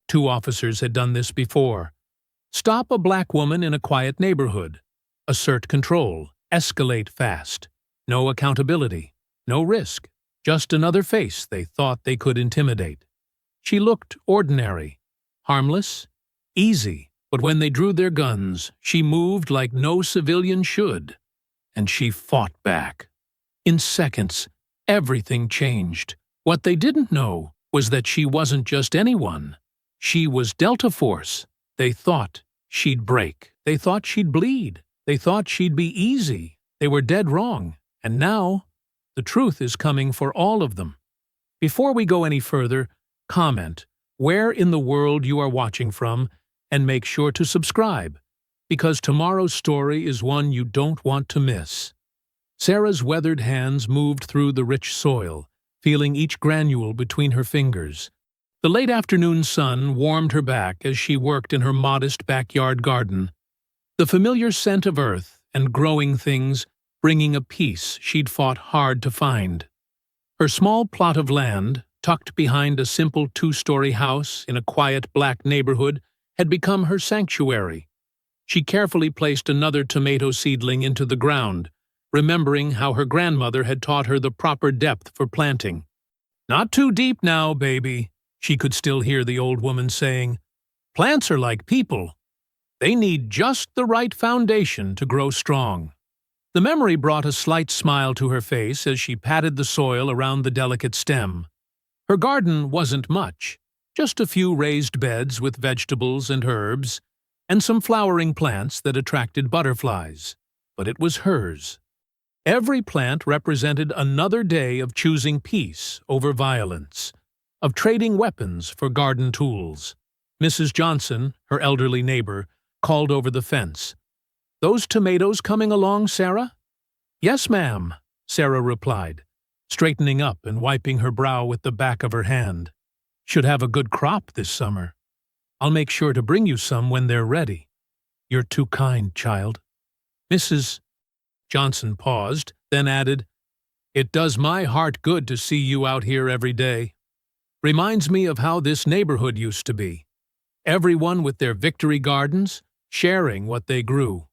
2 officers had done this before. Stop a black woman in a quiet neighborhood. Assert control. Escalate fast. No accountability. No risk. Just another face they thought they could intimidate. She looked ordinary, harmless, easy, but when they drew their guns, she moved like no civilian should. And she fought back. In seconds, everything changed. What they didn't know was that she wasn't just anyone. She was Delta Force. They thought she'd break. They thought she'd bleed. They thought she'd be easy. They were dead wrong. And now, the truth is coming for all of them. Before we go any further, comment where in the world you are watching from and make sure to subscribe, because tomorrow's story is one you don't want to miss. Sarah's weathered hands moved through the rich soil, feeling each granule between her fingers. The late afternoon sun warmed her back as she worked in her modest backyard garden. The familiar scent of earth and growing things bringing a peace she'd fought hard to find. Her small plot of land, tucked behind a simple 2-story house in a quiet black neighborhood, had become her sanctuary. She carefully placed another tomato seedling into the ground, remembering how her grandmother had taught her the proper depth for planting. "Not too deep now, baby," she could still hear the old woman saying. "Plants are like people. They need just the right foundation to grow strong." The memory brought a slight smile to her face as she patted the soil around the delicate stem. Her garden wasn't much, just a few raised beds with vegetables and herbs, and some flowering plants that attracted butterflies. But it was hers. Every plant represented another day of choosing peace over violence, of trading weapons for garden tools. Mrs. Johnson, her elderly neighbor, called over the fence. "Those tomatoes coming along, Sarah?" "Yes, ma'am," Sarah replied, straightening up and wiping her brow with the back of her hand. "Should have a good crop this summer. I'll make sure to bring you some when they're ready." "You're too kind, child." Mrs. Johnson paused, then added, "It does my heart good to see you out here every day. Reminds me of how this neighborhood used to be. Everyone with their victory gardens, sharing what they grew."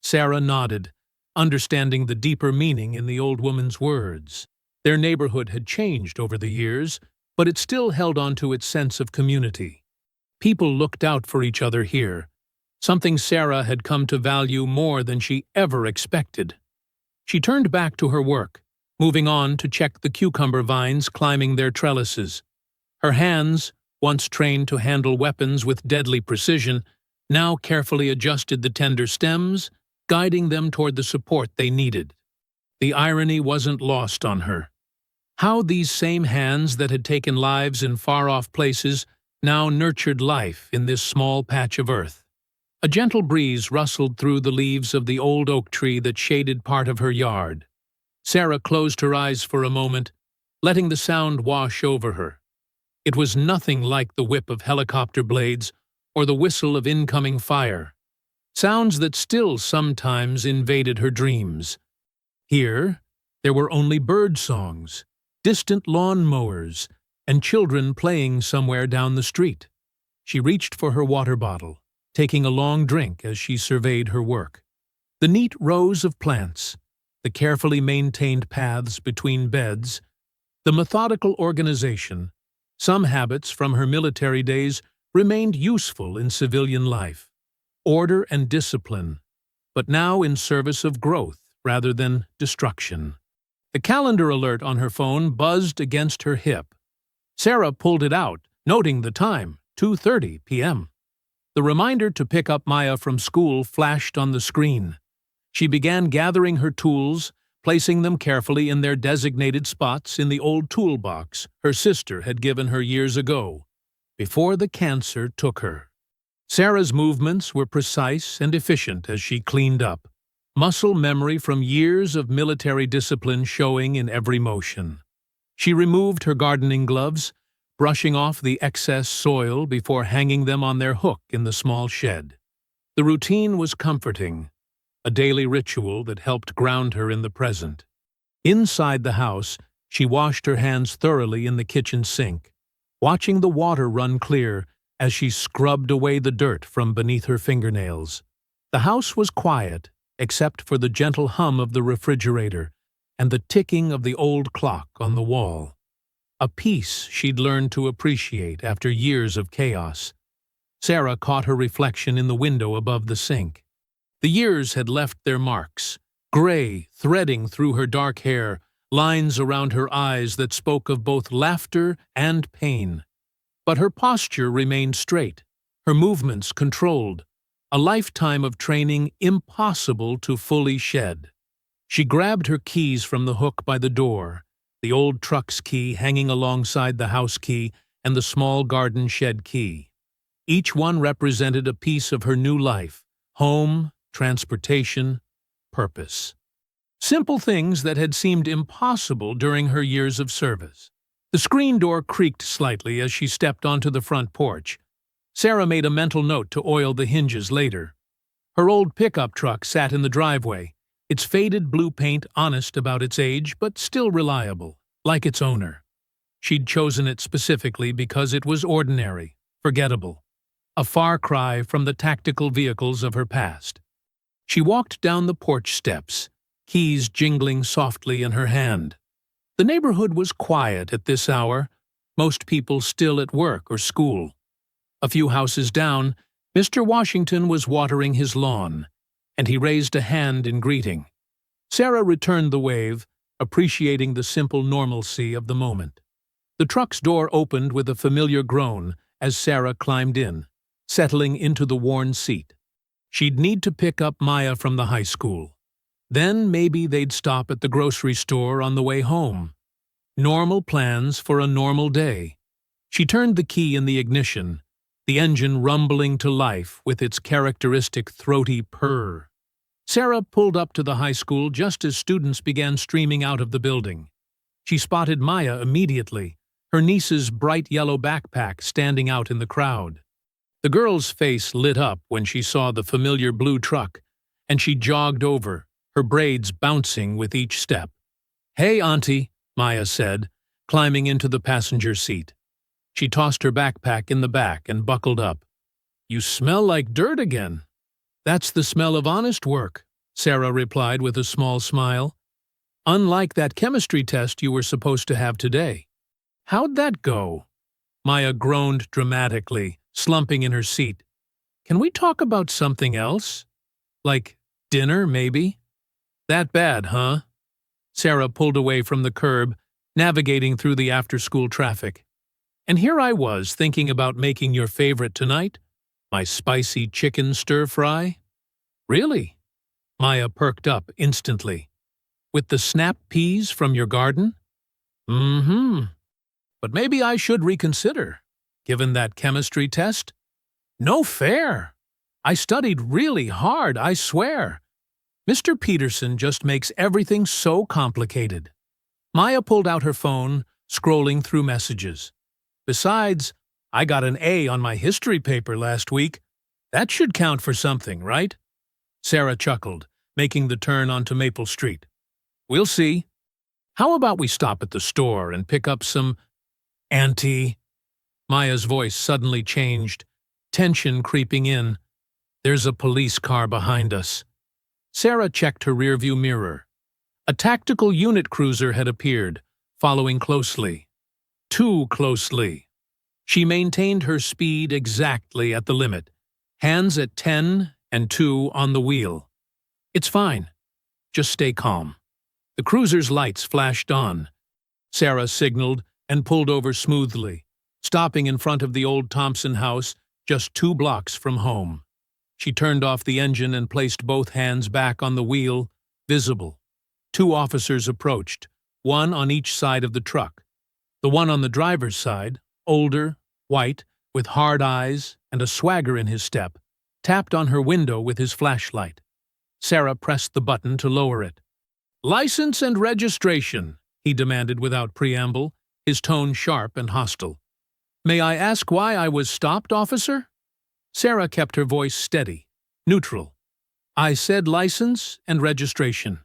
Sarah nodded, understanding the deeper meaning in the old woman's words. Their neighborhood had changed over the years, but it still held on to its sense of community. People looked out for each other here, something Sarah had come to value more than she ever expected. She turned back to her work, moving on to check the cucumber vines climbing their trellises. Her hands, once trained to handle weapons with deadly precision, now carefully adjusted the tender stems, guiding them toward the support they needed. The irony wasn't lost on her. How these same hands that had taken lives in far-off places now nurtured life in this small patch of earth. A gentle breeze rustled through the leaves of the old oak tree that shaded part of her yard. Sarah closed her eyes for a moment, letting the sound wash over her. It was nothing like the whip of helicopter blades or the whistle of incoming fire, sounds that still sometimes invaded her dreams. Here, there were only bird songs, distant lawn mowers, and children playing somewhere down the street. She reached for her water bottle, taking a long drink as she surveyed her work. The neat rows of plants, the carefully maintained paths between beds, the methodical organization, some habits from her military days remained useful in civilian life. Order and discipline, but now in service of growth rather than destruction. The calendar alert on her phone buzzed against her hip. Sarah pulled it out, noting the time, 2:30 p.m. The reminder to pick up Maya from school flashed on the screen. She began gathering her tools, placing them carefully in their designated spots in the old toolbox her sister had given her years ago, before the cancer took her. Sarah's movements were precise and efficient as she cleaned up, muscle memory from years of military discipline showing in every motion. She removed her gardening gloves, brushing off the excess soil before hanging them on their hook in the small shed. The routine was comforting, a daily ritual that helped ground her in the present. Inside the house, she washed her hands thoroughly in the kitchen sink, watching the water run clear as she scrubbed away the dirt from beneath her fingernails. The house was quiet, except for the gentle hum of the refrigerator and the ticking of the old clock on the wall. A peace she'd learned to appreciate after years of chaos. Sarah caught her reflection in the window above the sink. The years had left their marks, gray threading through her dark hair, lines around her eyes that spoke of both laughter and pain. But her posture remained straight, her movements controlled, a lifetime of training impossible to fully shed. She grabbed her keys from the hook by the door, the old truck's key hanging alongside the house key and the small garden shed key. Each one represented a piece of her new life: home, transportation, purpose. Simple things that had seemed impossible during her years of service. The screen door creaked slightly as she stepped onto the front porch. Sarah made a mental note to oil the hinges later. Her old pickup truck sat in the driveway, its faded blue paint honest about its age but still reliable, like its owner. She'd chosen it specifically because it was ordinary, forgettable, a far cry from the tactical vehicles of her past. She walked down the porch steps, keys jingling softly in her hand. The neighborhood was quiet at this hour, most people still at work or school. A few houses down, Mr. Washington was watering his lawn, and he raised a hand in greeting. Sarah returned the wave, appreciating the simple normalcy of the moment. The truck's door opened with a familiar groan as Sarah climbed in, settling into the worn seat. She'd need to pick up Maya from the high school. Then maybe they'd stop at the grocery store on the way home. Normal plans for a normal day. She turned the key in the ignition, the engine rumbling to life with its characteristic throaty purr. Sarah pulled up to the high school just as students began streaming out of the building. She spotted Maya immediately, her niece's bright yellow backpack standing out in the crowd. The girl's face lit up when she saw the familiar blue truck, and she jogged over, her braids bouncing with each step. "Hey, Auntie," Maya said, climbing into the passenger seat. She tossed her backpack in the back and buckled up. "You smell like dirt again." "That's the smell of honest work," Sarah replied with a small smile. "Unlike that chemistry test you were supposed to have today." "How'd that go?" Maya groaned dramatically, slumping in her seat. "Can we talk about something else? Like dinner, maybe?" "That bad, huh?" Sarah pulled away from the curb, navigating through the after-school traffic. "And here I was thinking about making your favorite tonight, my spicy chicken stir-fry." "Really?" Maya perked up instantly. "With the snap peas from your garden?" "Mm-hmm. But maybe I should reconsider, given that chemistry test." "No fair! I studied really hard, I swear. Mr. Peterson just makes everything so complicated." Maya pulled out her phone, scrolling through messages. "Besides, I got an A on my history paper last week. That should count for something, right?" Sarah chuckled, making the turn onto Maple Street. "We'll see. How about we stop at the store and pick up some—" "Auntie." Maya's voice suddenly changed, tension creeping in. "There's a police car behind us." Sarah checked her rearview mirror. A tactical unit cruiser had appeared, following closely. Too closely. She maintained her speed exactly at the limit, hands at 10 and 2 on the wheel. "It's fine. Just stay calm." The cruiser's lights flashed on. Sarah signaled and pulled over smoothly, stopping in front of the old Thompson house just 2 blocks from home. She turned off the engine and placed both hands back on the wheel, visible. 2 officers approached, one on each side of the truck. The one on the driver's side, older, white, with hard eyes and a swagger in his step, tapped on her window with his flashlight. Sarah pressed the button to lower it. "License and registration," he demanded without preamble, his tone sharp and hostile. "May I ask why I was stopped, officer?" Sarah kept her voice steady, neutral. "I said license and registration."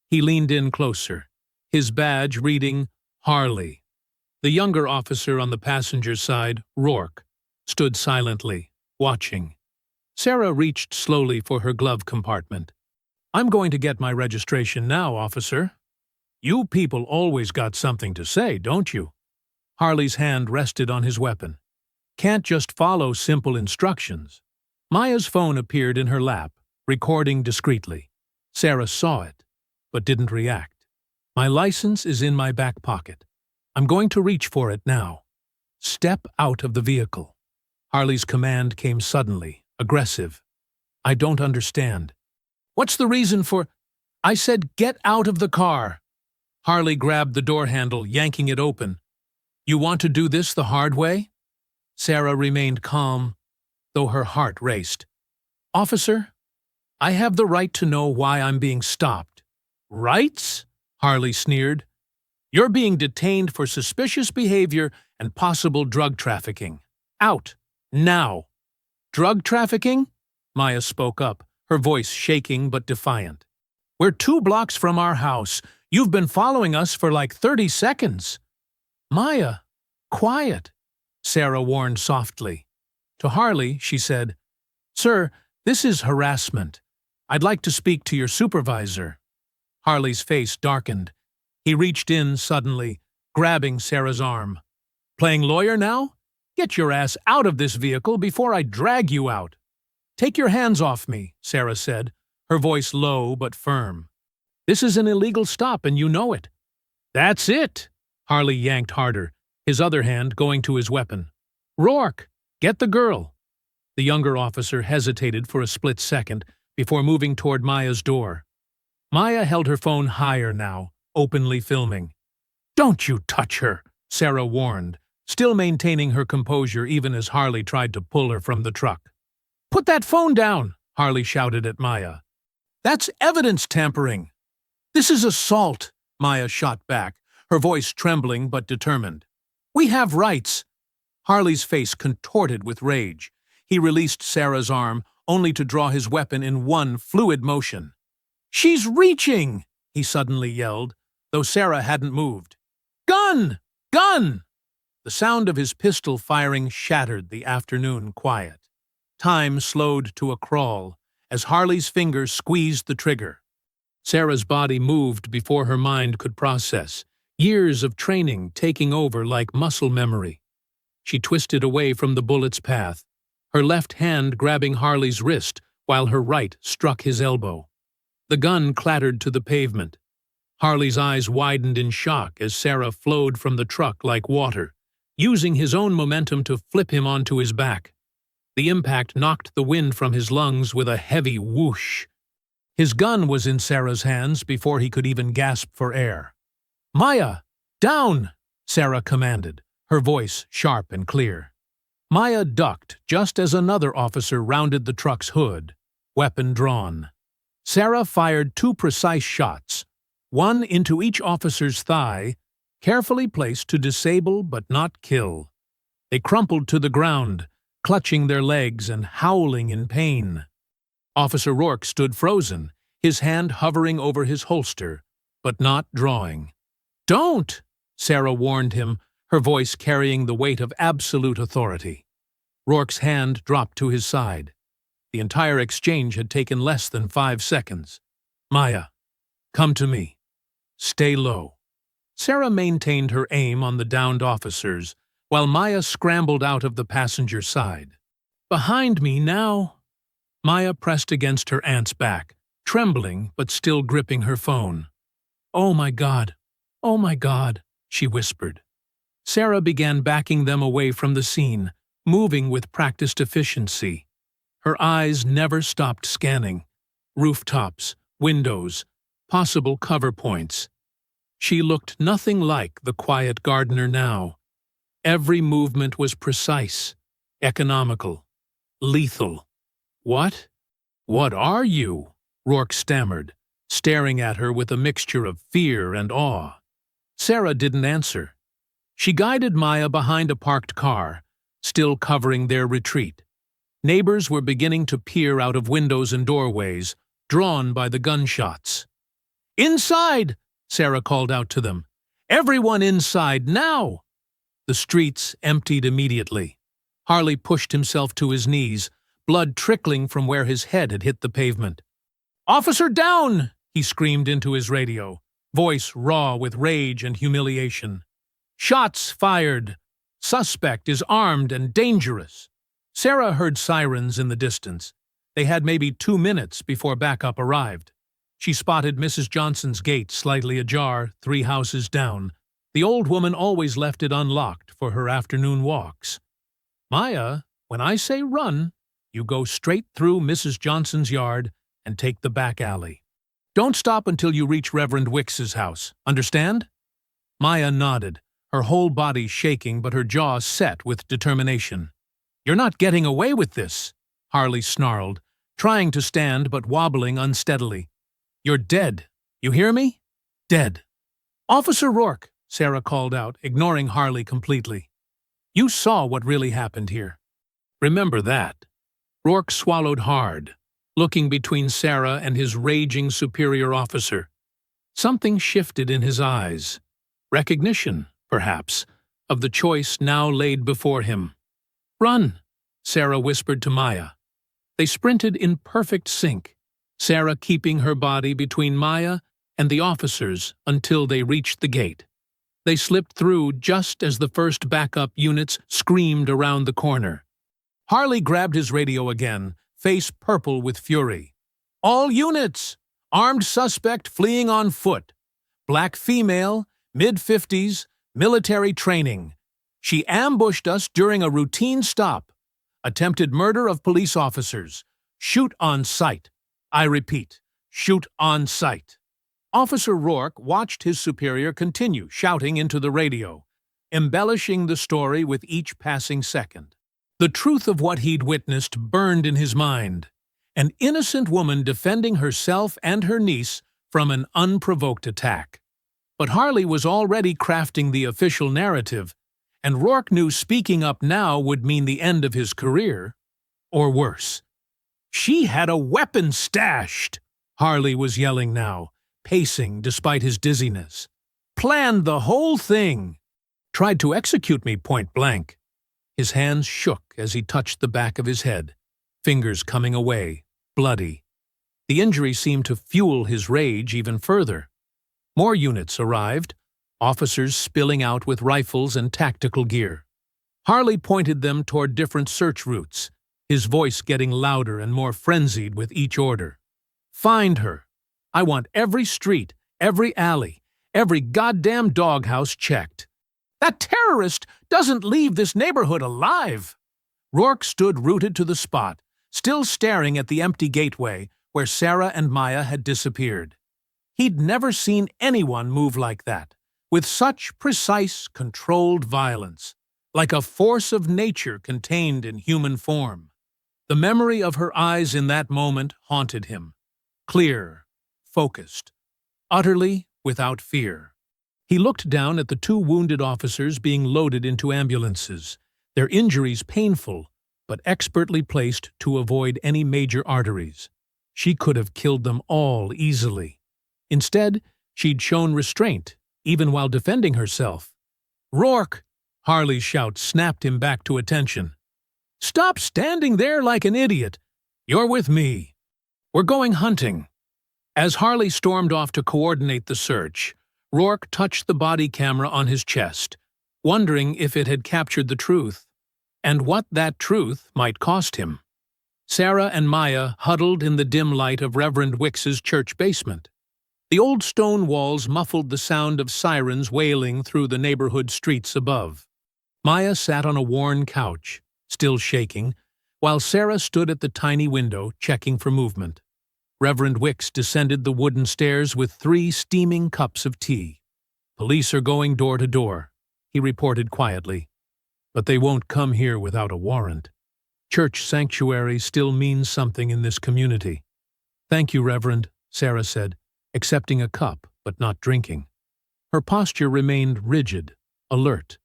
He leaned in closer, his badge reading Harley. The younger officer on the passenger side, Rourke. stood silently, watching. Sarah reached slowly for her glove compartment. "I'm going to get my registration now, officer." "You people always got something to say, don't you?" Harley's hand rested on his weapon. "Can't just follow simple instructions." Maya's phone appeared in her lap, recording discreetly. Sarah saw it, but didn't react. "My license is in my back pocket. I'm going to reach for it now." "Step out of the vehicle." Harley's command came suddenly, aggressive. "I don't understand." "What's the reason for—" "I said get out of the car." Harley grabbed the door handle, yanking it open. "You want to do this the hard way?" Sarah remained calm, though her heart raced. "Officer, I have the right to know why I'm being stopped." "Rights?" Harley sneered. "You're being detained for suspicious behavior and possible drug trafficking. Out. Now." "Drug trafficking?" Maya spoke up, her voice shaking but defiant. "We're 2 blocks from our house. You've been following us for like 30 seconds. "Maya, quiet," Sarah warned softly. To Harley, she said, "Sir, this is harassment. I'd like to speak to your supervisor." Harley's face darkened. He reached in suddenly, grabbing Sarah's arm. "Playing lawyer now? Get your ass out of this vehicle before I drag you out." "Take your hands off me," Sarah said, her voice low but firm. "This is an illegal stop and you know it." "That's it!" Harley yanked harder, his other hand going to his weapon. "Rourke, get the girl." The younger officer hesitated for a split second before moving toward Maya's door. Maya held her phone higher now, openly filming. "Don't you touch her," Sarah warned, still maintaining her composure even as Harley tried to pull her from the truck. "Put that phone down," Harley shouted at Maya. "That's evidence tampering." "This is assault," Maya shot back, her voice trembling but determined. "We have rights." Harley's face contorted with rage. He released Sarah's arm, only to draw his weapon in one fluid motion. "She's reaching!" he suddenly yelled, though Sarah hadn't moved. "Gun! Gun!" The sound of his pistol firing shattered the afternoon quiet. Time slowed to a crawl as Harley's fingers squeezed the trigger. Sarah's body moved before her mind could process, years of training taking over like muscle memory. She twisted away from the bullet's path, her left hand grabbing Harley's wrist while her right struck his elbow. The gun clattered to the pavement. Harley's eyes widened in shock as Sarah flowed from the truck like water, using his own momentum to flip him onto his back. The impact knocked the wind from his lungs with a heavy whoosh. His gun was in Sarah's hands before he could even gasp for air. "Maya, down!" Sarah commanded, her voice sharp and clear. Maya ducked just as another officer rounded the truck's hood, weapon drawn. Sarah fired 2 precise shots, one into each officer's thigh, carefully placed to disable but not kill. They crumpled to the ground, clutching their legs and howling in pain. Officer Rourke stood frozen, his hand hovering over his holster, but not drawing. "Don't!" Sarah warned him, her voice carrying the weight of absolute authority. Rourke's hand dropped to his side. The entire exchange had taken less than 5 seconds. "Maya, come to me. Stay low." Sarah maintained her aim on the downed officers, while Maya scrambled out of the passenger side. "Behind me now." Maya pressed against her aunt's back, trembling but still gripping her phone. "Oh my God, she whispered. Sarah began backing them away from the scene, moving with practiced efficiency. Her eyes never stopped scanning. Rooftops, windows, possible cover points. She looked nothing like the quiet gardener now. Every movement was precise, economical, lethal. "What? What are you?" Rourke stammered, staring at her with a mixture of fear and awe. Sarah didn't answer. She guided Maya behind a parked car, still covering their retreat. Neighbors were beginning to peer out of windows and doorways, drawn by the gunshots. "Inside!" Sarah called out to them. "Everyone inside, now!" The streets emptied immediately. Harley pushed himself to his knees, blood trickling from where his head had hit the pavement. "Officer down!" he screamed into his radio, voice raw with rage and humiliation. "Shots fired! Suspect is armed and dangerous!" Sarah heard sirens in the distance. They had maybe 2 minutes before backup arrived. She spotted Mrs. Johnson's gate slightly ajar, 3 houses down. The old woman always left it unlocked for her afternoon walks. "Maya, when I say run, you go straight through Mrs. Johnson's yard and take the back alley. Don't stop until you reach Reverend Wicks's house. Understand?" Maya nodded, her whole body shaking but her jaw set with determination. "You're not getting away with this," Harley snarled, trying to stand but wobbling unsteadily. "You're dead. You hear me? Dead." "Officer Rourke," Sarah called out, ignoring Harley completely. "You saw what really happened here. Remember that." Rourke swallowed hard, looking between Sarah and his raging superior officer. Something shifted in his eyes. Recognition, perhaps, of the choice now laid before him. "Run," Sarah whispered to Maya. They sprinted in perfect sync, Sarah keeping her body between Maya and the officers until they reached the gate. They slipped through just as the first backup units screamed around the corner. Harley grabbed his radio again, face purple with fury. "All units! Armed suspect fleeing on foot. Black female, mid-50s, military training. She ambushed us during a routine stop. Attempted murder of police officers. Shoot on sight. I repeat, shoot on sight." Officer Rourke watched his superior continue shouting into the radio, embellishing the story with each passing second. The truth of what he'd witnessed burned in his mind. An innocent woman defending herself and her niece from an unprovoked attack. But Harley was already crafting the official narrative, and Rourke knew speaking up now would mean the end of his career, or worse. "She had a weapon stashed!" Harley was yelling now, pacing despite his dizziness. "Planned the whole thing! Tried to execute me point blank." His hands shook as he touched the back of his head, fingers coming away, bloody. The injury seemed to fuel his rage even further. More units arrived, officers spilling out with rifles and tactical gear. Harley pointed them toward different search routes, his voice getting louder and more frenzied with each order. "Find her. I want every street, every alley, every goddamn doghouse checked. That terrorist doesn't leave this neighborhood alive!" Rourke stood rooted to the spot, still staring at the empty gateway where Sarah and Maya had disappeared. He'd never seen anyone move like that, with such precise, controlled violence, like a force of nature contained in human form. The memory of her eyes in that moment haunted him. Clear, focused, utterly without fear. He looked down at the 2 wounded officers being loaded into ambulances, their injuries painful, but expertly placed to avoid any major arteries. She could have killed them all easily. Instead, she'd shown restraint, even while defending herself. "Rourke!" Harley's shout snapped him back to attention. "Stop standing there like an idiot! You're with me. We're going hunting." As Harley stormed off to coordinate the search, Rourke touched the body camera on his chest, wondering if it had captured the truth, and what that truth might cost him. Sarah and Maya huddled in the dim light of Reverend Wicks's church basement. The old stone walls muffled the sound of sirens wailing through the neighborhood streets above. Maya sat on a worn couch, still shaking, while Sarah stood at the tiny window checking for movement. Reverend Wicks descended the wooden stairs with 3 steaming cups of tea. "Police are going door to door," he reported quietly. "But they won't come here without a warrant. Church sanctuary still means something in this community." "Thank you, Reverend," Sarah said, accepting a cup but not drinking. Her posture remained rigid, alert.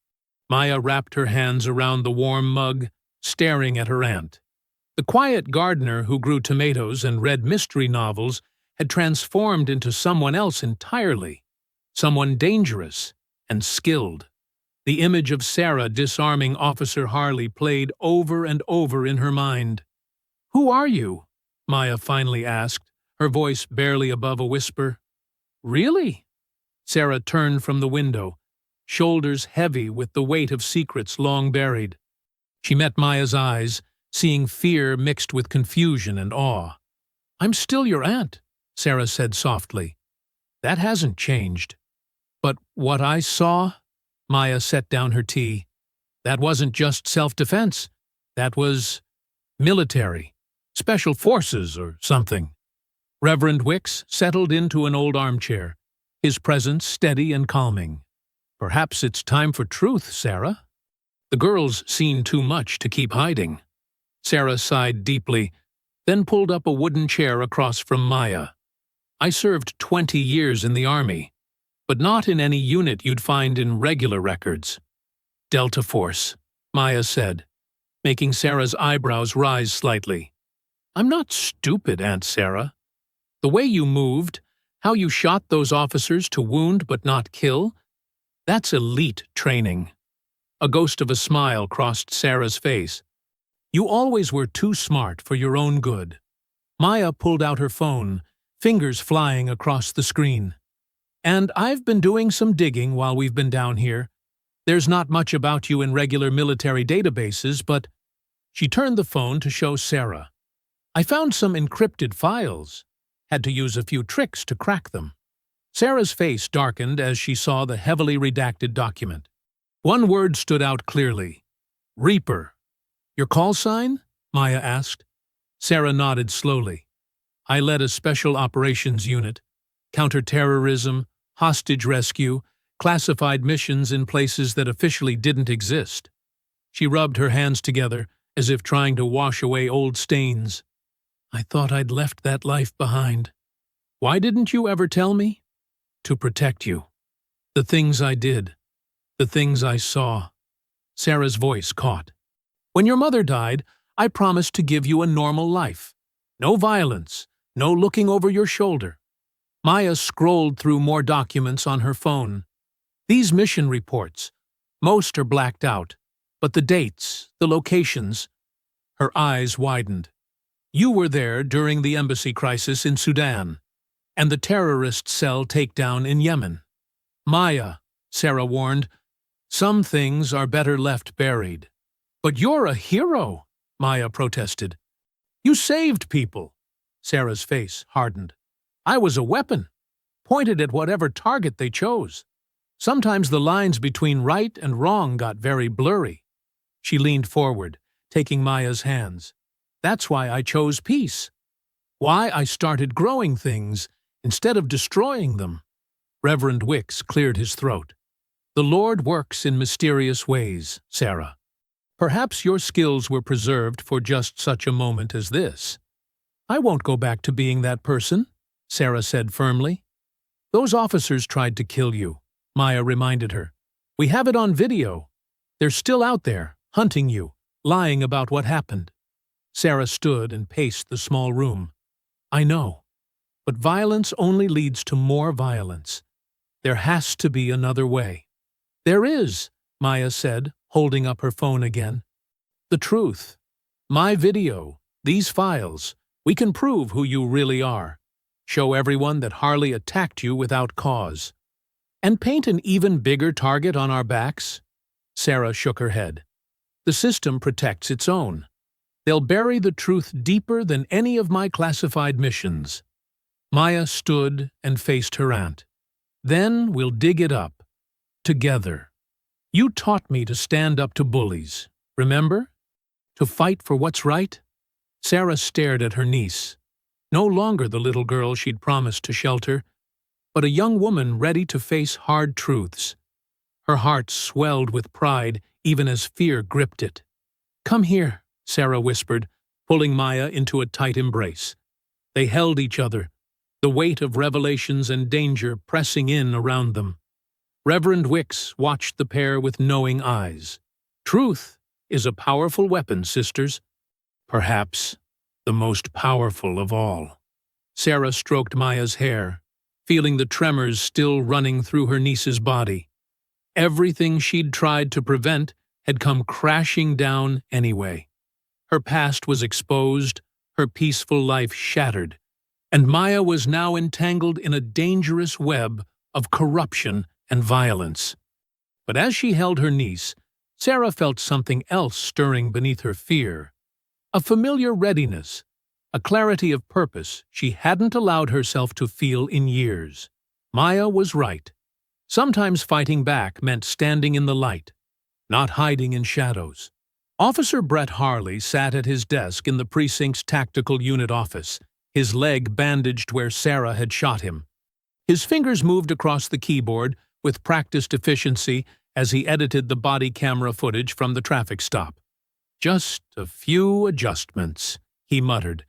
Maya wrapped her hands around the warm mug, staring at her aunt. The quiet gardener who grew tomatoes and read mystery novels had transformed into someone else entirely, someone dangerous and skilled. The image of Sarah disarming Officer Harley played over and over in her mind. "Who are you?" Maya finally asked, her voice barely above a whisper. "Really?" Sarah turned from the window, shoulders heavy with the weight of secrets long buried. She met Maya's eyes, seeing fear mixed with confusion and awe. "I'm still your aunt," Sarah said softly. "That hasn't changed." "But what I saw?" Maya set down her tea. "That wasn't just self-defense. That was military, special forces or something." Reverend Wicks settled into an old armchair, his presence steady and calming. "Perhaps it's time for truth, Sarah. The girl's seen too much to keep hiding." Sarah sighed deeply, then pulled up a wooden chair across from Maya. "I served 20 years in the Army, but not in any unit you'd find in regular records." "Delta Force," Maya said, making Sarah's eyebrows rise slightly. "I'm not stupid, Aunt Sarah. The way you moved, how you shot those officers to wound but not kill, that's elite training." A ghost of a smile crossed Sarah's face. "You always were too smart for your own good." Maya pulled out her phone, fingers flying across the screen. "And I've been doing some digging while we've been down here. There's not much about you in regular military databases, but—" She turned the phone to show Sarah. "I found some encrypted files. Had to use a few tricks to crack them." Sarah's face darkened as she saw the heavily redacted document. One word stood out clearly. "Reaper." "Your call sign?" Maya asked. Sarah nodded slowly. "I led a special operations unit, counterterrorism, hostage rescue, classified missions in places that officially didn't exist." She rubbed her hands together, as if trying to wash away old stains. "I thought I'd left that life behind." "Why didn't you ever tell me?" "To protect you. The things I did. The things I saw." Sarah's voice caught. "When your mother died, I promised to give you a normal life. No violence, no looking over your shoulder." Maya scrolled through more documents on her phone. "These mission reports, most are blacked out, but the dates, the locations—" Her eyes widened. "You were there during the embassy crisis in Sudan, and the terrorist cell takedown in Yemen." "Maya," Sarah warned, "some things are better left buried." "But you're a hero," Maya protested. "You saved people." Sarah's face hardened. "I was a weapon, pointed at whatever target they chose. Sometimes the lines between right and wrong got very blurry." She leaned forward, taking Maya's hands. "That's why I chose peace. Why I started growing things instead of destroying them." Reverend Wicks cleared his throat. "The Lord works in mysterious ways, Sarah. Perhaps your skills were preserved for just such a moment as this." "I won't go back to being that person," Sarah said firmly. "Those officers tried to kill you," Maya reminded her. "We have it on video. They're still out there, hunting you, lying about what happened." Sarah stood and paced the small room. "I know, but violence only leads to more violence. There has to be another way." "There is," Maya said, holding up her phone again. "The truth. My video, these files, we can prove who you really are. Show everyone that Harley attacked you without cause. And paint an even bigger target on our backs?" Sarah shook her head. "The system protects its own. They'll bury the truth deeper than any of my classified missions." Maya stood and faced her aunt. "Then we'll dig it up. Together. You taught me to stand up to bullies, remember? To fight for what's right?" Sarah stared at her niece. No longer the little girl she'd promised to shelter, but a young woman ready to face hard truths. Her heart swelled with pride even as fear gripped it. "Come here," Sarah whispered, pulling Maya into a tight embrace. They held each other, the weight of revelations and danger pressing in around them. Reverend Wicks watched the pair with knowing eyes. "Truth is a powerful weapon, sisters. Perhaps the most powerful of all." Sarah stroked Maya's hair, feeling the tremors still running through her niece's body. Everything she'd tried to prevent had come crashing down anyway. Her past was exposed, her peaceful life shattered, and Maya was now entangled in a dangerous web of corruption and violence. But as she held her niece, Sarah felt something else stirring beneath her fear. A familiar readiness, a clarity of purpose she hadn't allowed herself to feel in years. Maya was right. Sometimes fighting back meant standing in the light, not hiding in shadows. Officer Brett Harley sat at his desk in the precinct's tactical unit office, his leg bandaged where Sarah had shot him. His fingers moved across the keyboard with practiced efficiency as he edited the body camera footage from the traffic stop. "Just a few adjustments," he muttered,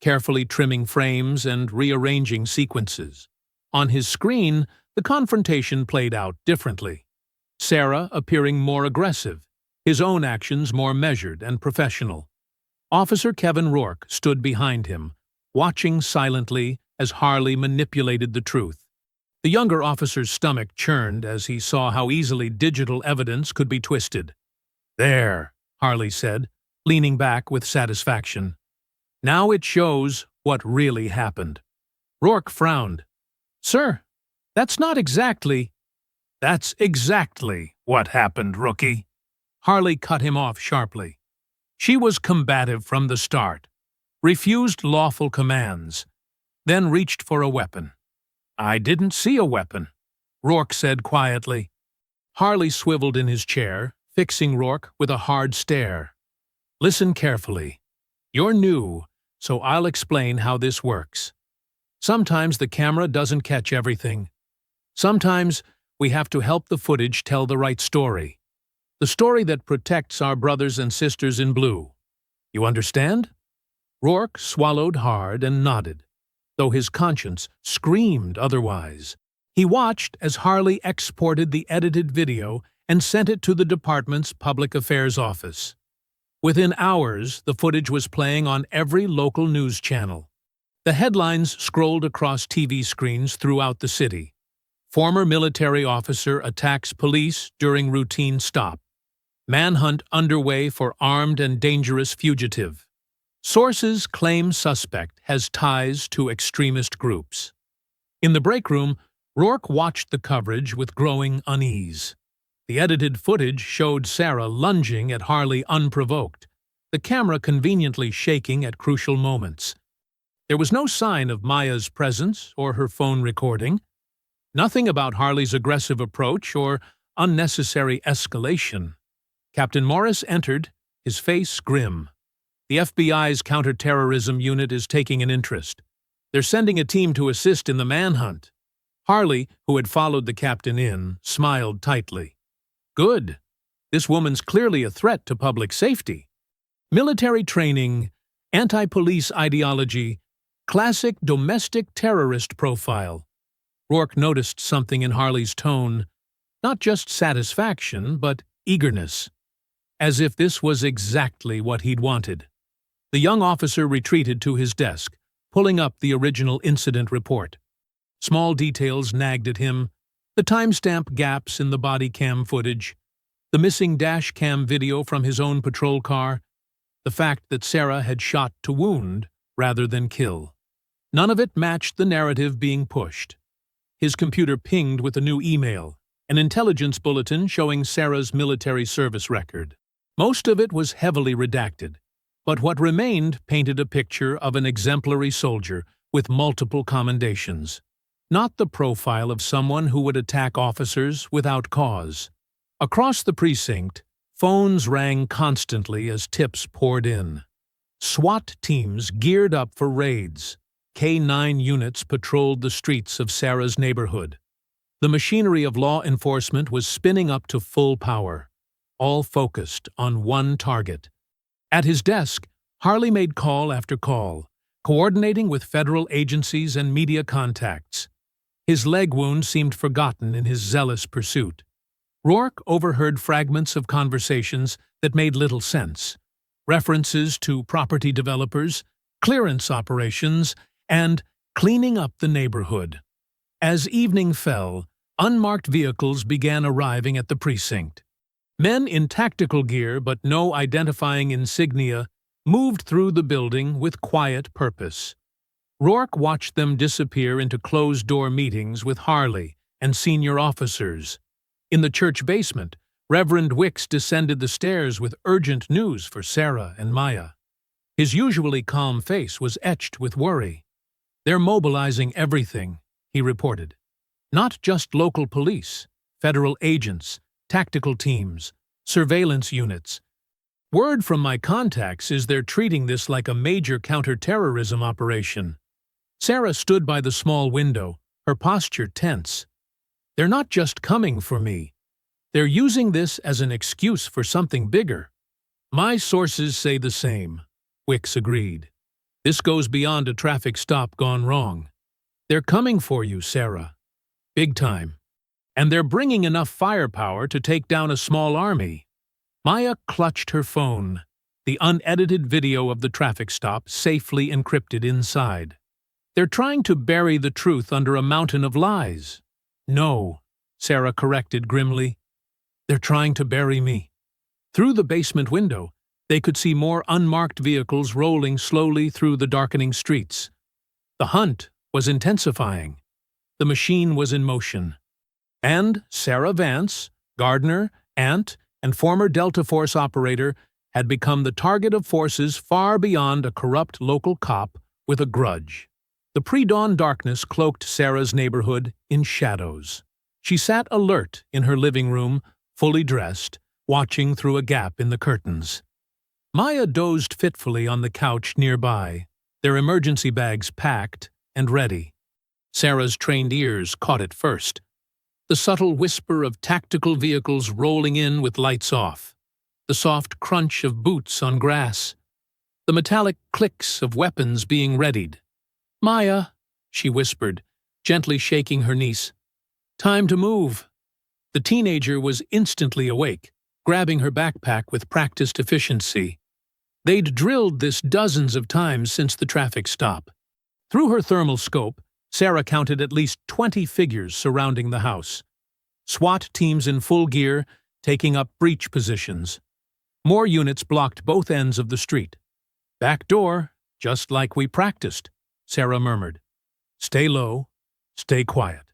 carefully trimming frames and rearranging sequences. On his screen, the confrontation played out differently. Sarah appearing more aggressive, his own actions more measured and professional. Officer Kevin Rourke stood behind him, watching silently as Harley manipulated the truth. The younger officer's stomach churned as he saw how easily digital evidence could be twisted. "There," Harley said, leaning back with satisfaction. "Now it shows what really happened." Rourke frowned. "Sir, that's not exactly—" "That's exactly what happened, rookie." Harley cut him off sharply. "She was combative from the start, refused lawful commands, then reached for a weapon." "I didn't see a weapon," Rourke said quietly. Harley swiveled in his chair, fixing Rourke with a hard stare. "Listen carefully. You're new, so I'll explain how this works. Sometimes the camera doesn't catch everything. Sometimes we have to help the footage tell the right story. The story that protects our brothers and sisters in blue. You understand?" Rourke swallowed hard and nodded, though his conscience screamed otherwise. He watched as Harley exported the edited video and sent it to the department's public affairs office. Within hours, the footage was playing on every local news channel. The headlines scrolled across TV screens throughout the city. "Former military officer attacks police during routine stop. Manhunt underway for armed and dangerous fugitive. Sources claim suspect has ties to extremist groups." In the break room, Rourke watched the coverage with growing unease. The edited footage showed Sarah lunging at Harley unprovoked, the camera conveniently shaking at crucial moments. There was no sign of Maya's presence or her phone recording. Nothing about Harley's aggressive approach or unnecessary escalation. Captain Morris entered, his face grim. "The FBI's counterterrorism unit is taking an interest. They're sending a team to assist in the manhunt." Harley, who had followed the captain in, smiled tightly. "Good. This woman's clearly a threat to public safety. Military training, anti-police ideology, classic domestic terrorist profile." Rourke noticed something in Harley's tone, not just satisfaction, but eagerness, as if this was exactly what he'd wanted. The young officer retreated to his desk, pulling up the original incident report. Small details nagged at him, the timestamp gaps in the body cam footage, the missing dash cam video from his own patrol car, the fact that Sarah had shot to wound rather than kill. None of it matched the narrative being pushed. His computer pinged with a new email, an intelligence bulletin showing Sarah's military service record. Most of it was heavily redacted, but what remained painted a picture of an exemplary soldier with multiple commendations. Not the profile of someone who would attack officers without cause. Across the precinct, phones rang constantly as tips poured in. SWAT teams geared up for raids. K-9 units patrolled the streets of Sarah's neighborhood. The machinery of law enforcement was spinning up to full power, all focused on one target. At his desk, Harley made call after call, coordinating with federal agencies and media contacts. His leg wound seemed forgotten in his zealous pursuit. Rourke overheard fragments of conversations that made little sense, references to property developers, clearance operations, and cleaning up the neighborhood. As evening fell, Unmarked vehicles began arriving at the precinct. Men in tactical gear but no identifying insignia moved through the building with quiet purpose. Rourke watched them disappear into closed-door meetings with Harley and senior officers. In the church basement, Reverend Wicks descended the stairs with urgent news for Sarah and Maya. His usually calm face was etched with worry. "They're mobilizing everything," he reported. "Not just local police, federal agents, tactical teams, surveillance units. Word from my contacts is they're treating this like a major counterterrorism operation." Sarah stood by the small window, her posture tense. "They're not just coming for me. They're using this as an excuse for something bigger." "My sources say the same," Wicks agreed. "This goes beyond a traffic stop gone wrong. They're coming for you, Sarah. Big time. And they're bringing enough firepower to take down a small army." Maya clutched her phone, the unedited video of the traffic stop safely encrypted inside. "They're trying to bury the truth under a mountain of lies." "No," Sarah corrected grimly. "They're trying to bury me." Through the basement window, they could see more unmarked vehicles rolling slowly through the darkening streets. The hunt was intensifying. The machine was in motion. And Sarah Vance, gardener, aunt, and former Delta Force operator, had become the target of forces far beyond a corrupt local cop with a grudge. The pre-dawn darkness cloaked Sarah's neighborhood in shadows. She sat alert in her living room, fully dressed, watching through a gap in the curtains. Maya dozed fitfully on the couch nearby, their emergency bags packed and ready. Sarah's trained ears caught it first. The subtle whisper of tactical vehicles rolling in with lights off. The soft crunch of boots on grass. The metallic clicks of weapons being readied. "Maya," she whispered, gently shaking her niece. "Time to move." The teenager was instantly awake, grabbing her backpack with practiced efficiency. They'd drilled this dozens of times since the traffic stop. Through her thermal scope, Sarah counted at least 20 figures surrounding the house. SWAT teams in full gear, taking up breach positions. More units blocked both ends of the street. "Back door, just like we practiced," Sarah murmured. "Stay low, stay quiet."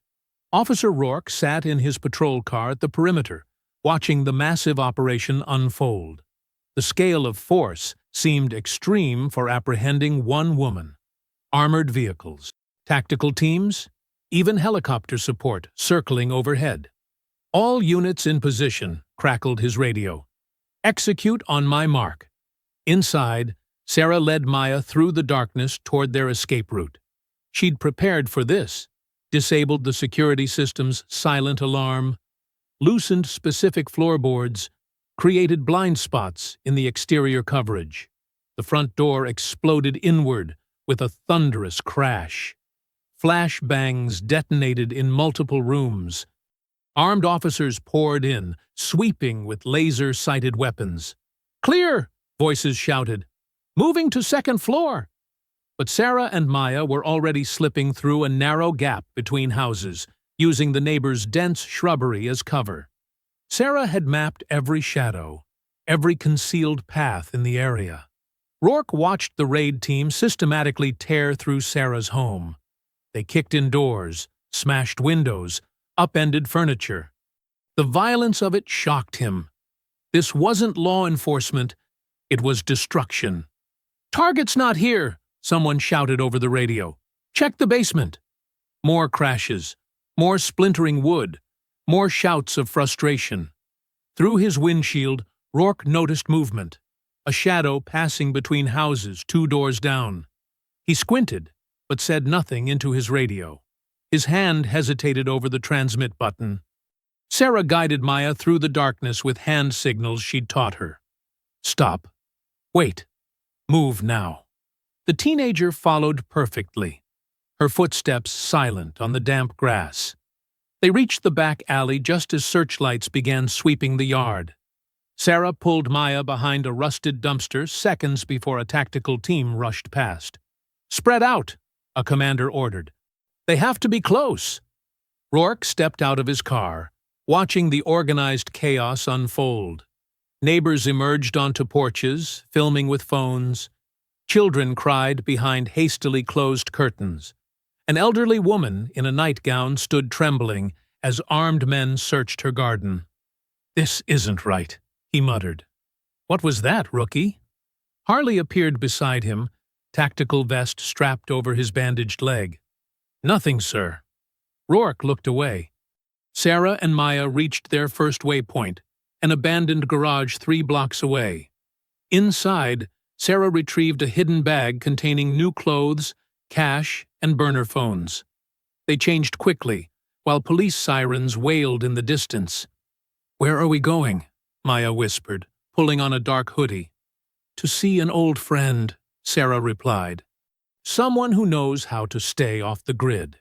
Officer Rourke sat in his patrol car at the perimeter, watching the massive operation unfold. The scale of force seemed extreme for apprehending one woman. Armored vehicles, tactical teams, even helicopter support circling overhead. "All units in position," crackled his radio. "Execute on my mark." Inside, Sarah led Maya through the darkness toward their escape route. She'd prepared for this, disabled the security system's silent alarm, loosened specific floorboards, created blind spots in the exterior coverage. The front door exploded inward with a thunderous crash. Flash bangs detonated in multiple rooms. Armed officers poured in, sweeping with laser-sighted weapons. "Clear!" voices shouted. "Moving to second floor!" But Sarah and Maya were already slipping through a narrow gap between houses, using the neighbors' dense shrubbery as cover. Sarah had mapped every shadow, every concealed path in the area. Rourke watched the raid team systematically tear through Sarah's home. They kicked in doors, smashed windows, upended furniture. The violence of it shocked him. This wasn't law enforcement, it was destruction. "Target's not here," someone shouted over the radio. "Check the basement." More crashes, more splintering wood, more shouts of frustration. Through his windshield, Rourke noticed movement, a shadow passing between houses 2 doors down. He squinted, but said nothing into his radio. His hand hesitated over the transmit button. Sarah guided Maya through the darkness with hand signals she'd taught her. "Stop. Wait. Move now." The teenager followed perfectly, her footsteps silent on the damp grass. They reached the back alley just as searchlights began sweeping the yard. Sarah pulled Maya behind a rusted dumpster seconds before a tactical team rushed past. "Spread out," a commander ordered. "They have to be close." Rourke stepped out of his car, watching the organized chaos unfold. Neighbors emerged onto porches, filming with phones. Children cried behind hastily closed curtains. An elderly woman in a nightgown stood trembling as armed men searched her garden. "This isn't right," he muttered. "What was that, rookie?" Harley appeared beside him, tactical vest strapped over his bandaged leg. "Nothing, sir." Rourke looked away. Sarah and Maya reached their first waypoint, an abandoned garage 3 blocks away. Inside, Sarah retrieved a hidden bag containing new clothes, cash, and burner phones. They changed quickly, while police sirens wailed in the distance. "Where are we going?" Maya whispered, pulling on a dark hoodie. "To see an old friend," Sarah replied. "Someone who knows how to stay off the grid."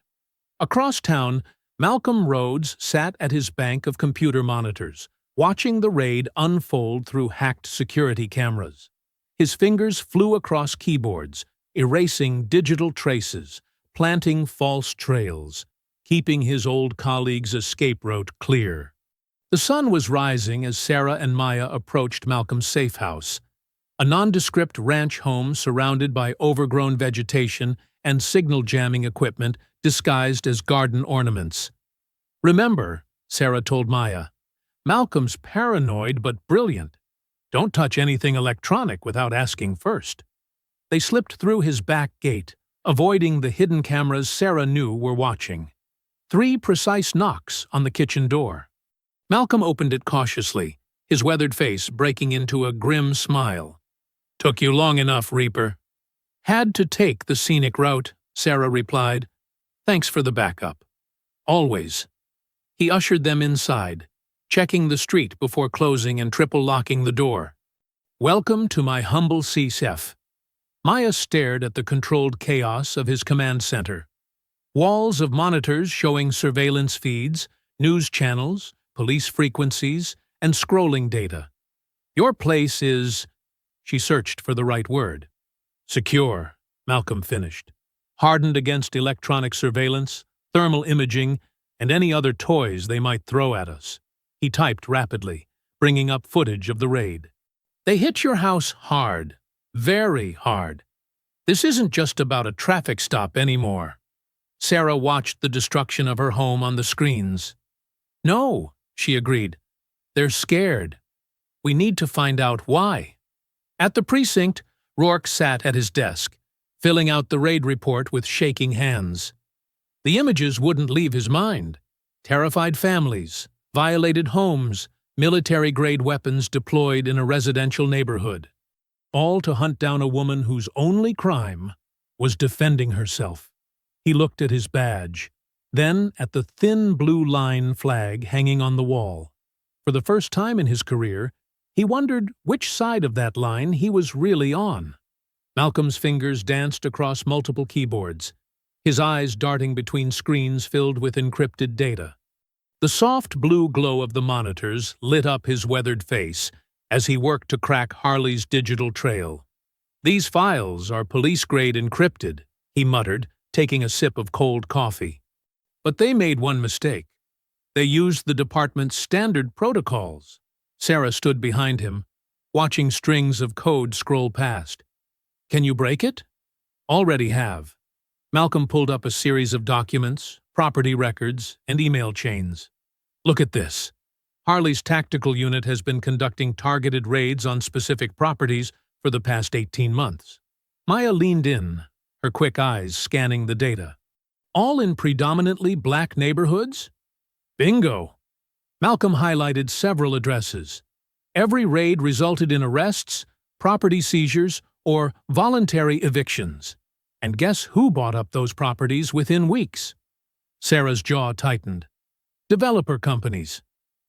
Across town, Malcolm Rhodes sat at his bank of computer monitors, watching the raid unfold through hacked security cameras. His fingers flew across keyboards, erasing digital traces, planting false trails, keeping his old colleague's escape route clear. The sun was rising as Sarah and Maya approached Malcolm's safe house, a nondescript ranch home surrounded by overgrown vegetation and signal jamming equipment disguised as garden ornaments. "Remember," Sarah told Maya, "Malcolm's paranoid but brilliant. Don't touch anything electronic without asking first." They slipped through his back gate, avoiding the hidden cameras Sarah knew were watching. 3 precise knocks on the kitchen door. Malcolm opened it cautiously, his weathered face breaking into a grim smile. "Took you long enough, Reaper." "Had to take the scenic route," Sarah replied. "Thanks for the backup." "Always." He ushered them inside, checking the street before closing and triple-locking the door. "Welcome to my humble CSEF." Maya stared at the controlled chaos of his command center. Walls of monitors showing surveillance feeds, news channels, police frequencies, and scrolling data. "Your place is—" She searched for the right word. "Secure," Malcolm finished. "Hardened against electronic surveillance, thermal imaging, and any other toys they might throw at us." He typed rapidly, bringing up footage of the raid. "They hit your house hard. Very hard. This isn't just about a traffic stop anymore." Sarah watched the destruction of her home on the screens. "No," she agreed. "They're scared. We need to find out why." At the precinct, Rourke sat at his desk, filling out the raid report with shaking hands. The images wouldn't leave his mind. Terrified families, violated homes, military-grade weapons deployed in a residential neighborhood. All to hunt down a woman whose only crime was defending herself. He looked at his badge, then at the thin blue line flag hanging on the wall. For the first time in his career, he wondered which side of that line he was really on. Malcolm's fingers danced across multiple keyboards, his eyes darting between screens filled with encrypted data. The soft blue glow of the monitors lit up his weathered face as he worked to crack Harley's digital trail. "These files are police-grade encrypted," he muttered, taking a sip of cold coffee. "But they made one mistake. They used the department's standard protocols." Sarah stood behind him, watching strings of code scroll past. "Can you break it?" "Already have." Malcolm pulled up a series of documents, property records, and email chains. "Look at this. Harley's tactical unit has been conducting targeted raids on specific properties for the past 18 months. Maya leaned in, her quick eyes scanning the data. "All in predominantly black neighborhoods?" "Bingo!" Malcolm highlighted several addresses. Every raid resulted in arrests, property seizures, or voluntary evictions. And guess who bought up those properties within weeks? Sarah's jaw tightened. "Developer companies."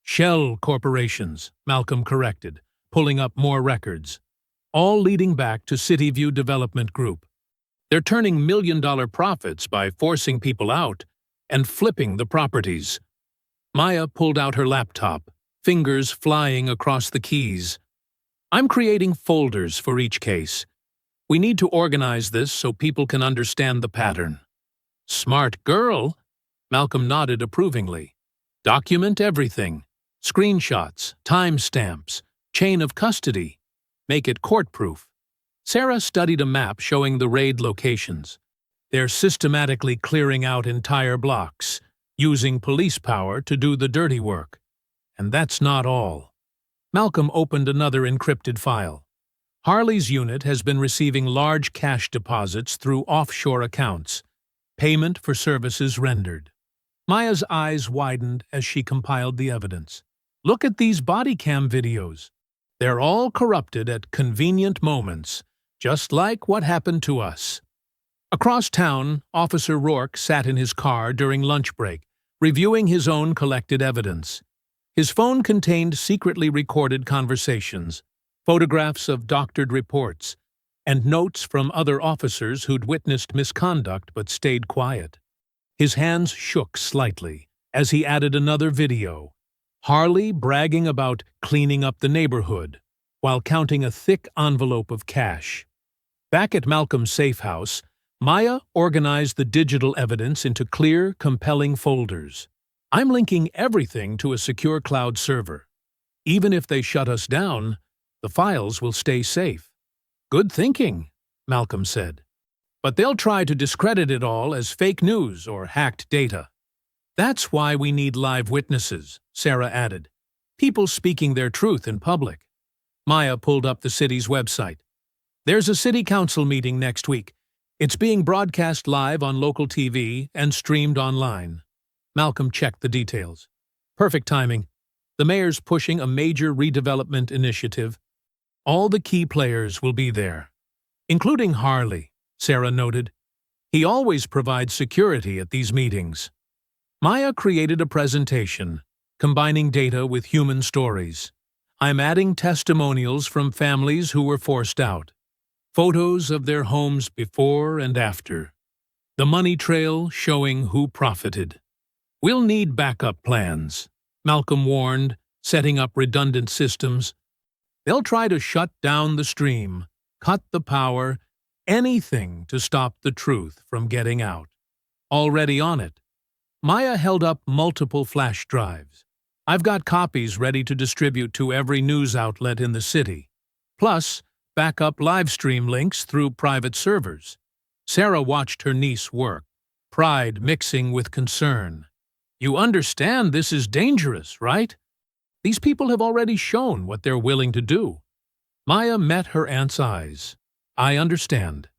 "Shell corporations," Malcolm corrected, pulling up more records. "All leading back to Cityview Development Group. They're turning million-dollar profits by forcing people out and flipping the properties." Maya pulled out her laptop, fingers flying across the keys. "I'm creating folders for each case. We need to organize this so people can understand the pattern." "Smart girl," Malcolm nodded approvingly. Document everything. Screenshots, timestamps, chain of custody. Make it court-proof. Sarah studied a map showing the raid locations. They're systematically clearing out entire blocks, using police power to do the dirty work. And that's not all. Malcolm opened another encrypted file. Harley's unit has been receiving large cash deposits through offshore accounts. Payment for services rendered. Maya's eyes widened as she compiled the evidence. Look at these body cam videos. They're all corrupted at convenient moments, just like what happened to us. Across town, Officer Rourke sat in his car during lunch break, reviewing his own collected evidence. His phone contained secretly recorded conversations, photographs of doctored reports, and notes from other officers who'd witnessed misconduct but stayed quiet. His hands shook slightly as he added another video. Harley bragging about cleaning up the neighborhood while counting a thick envelope of cash. Back at Malcolm's safe house, Maya organized the digital evidence into clear, compelling folders. I'm linking everything to a secure cloud server. Even if they shut us down, the files will stay safe. Good thinking, Malcolm said. But they'll try to discredit it all as fake news or hacked data. That's why we need live witnesses, Sarah added. People speaking their truth in public. Maya pulled up the city's website. There's a city council meeting next week. It's being broadcast live on local TV and streamed online. Malcolm checked the details. Perfect timing. The mayor's pushing a major redevelopment initiative. All the key players will be there, including Harley, Sarah noted. He always provides security at these meetings. Maya created a presentation, combining data with human stories. I'm adding testimonials from families who were forced out. Photos of their homes before and after. The money trail showing who profited. We'll need backup plans, Malcolm warned, setting up redundant systems. They'll try to shut down the stream, cut the power, anything to stop the truth from getting out. Already on it. Maya held up multiple flash drives. I've got copies ready to distribute to every news outlet in the city. Plus, backup livestream links through private servers. Sarah watched her niece work, pride mixing with concern. You understand this is dangerous, right? These people have already shown what they're willing to do. Maya met her aunt's eyes. I understand.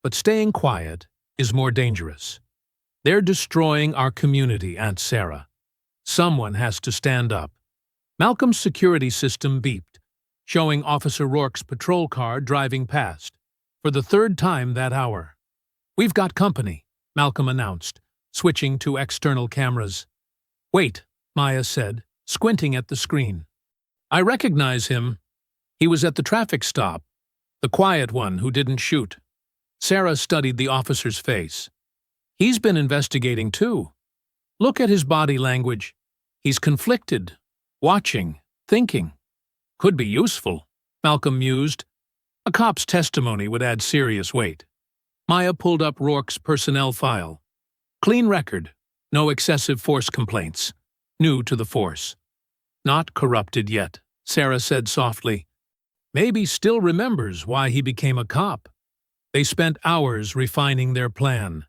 But staying quiet is more dangerous. They're destroying our community, Aunt Sarah. Someone has to stand up. Malcolm's security system beeped, showing Officer Rourke's patrol car driving past, for the third time that hour. We've got company, Malcolm announced, switching to external cameras. Wait, Maya said, squinting at the screen. I recognize him. He was at the traffic stop, the quiet one who didn't shoot. Sarah studied the officer's face. He's been investigating too. Look at his body language. He's conflicted, watching, thinking. Could be useful, Malcolm mused. A cop's testimony would add serious weight. Maya pulled up Rourke's personnel file. Clean record, no excessive force complaints. New to the force. Not corrupted yet, Sarah said softly. Maybe still remembers why he became a cop. They spent hours refining their plan.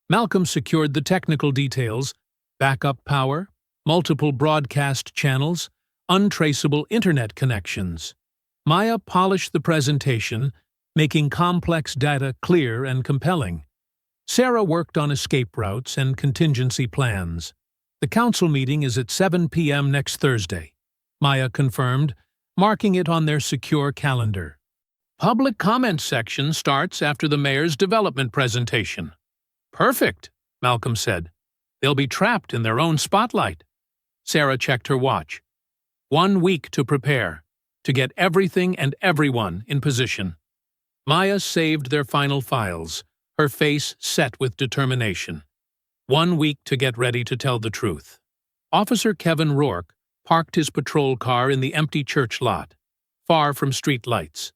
Malcolm secured the technical details, backup power, multiple broadcast channels, untraceable internet connections. Maya polished the presentation, making complex data clear and compelling. Sarah worked on escape routes and contingency plans. The council meeting is at 7 p.m. next Thursday, Maya confirmed, marking it on their secure calendar. Public comment section starts after the mayor's development presentation. Perfect, Malcolm said. They'll be trapped in their own spotlight. Sarah checked her watch. 1 week to prepare, to get everything and everyone in position. Maya saved their final files, her face set with determination. 1 week to get ready to tell the truth. Officer Kevin Rourke parked his patrol car in the empty church lot, far from street lights.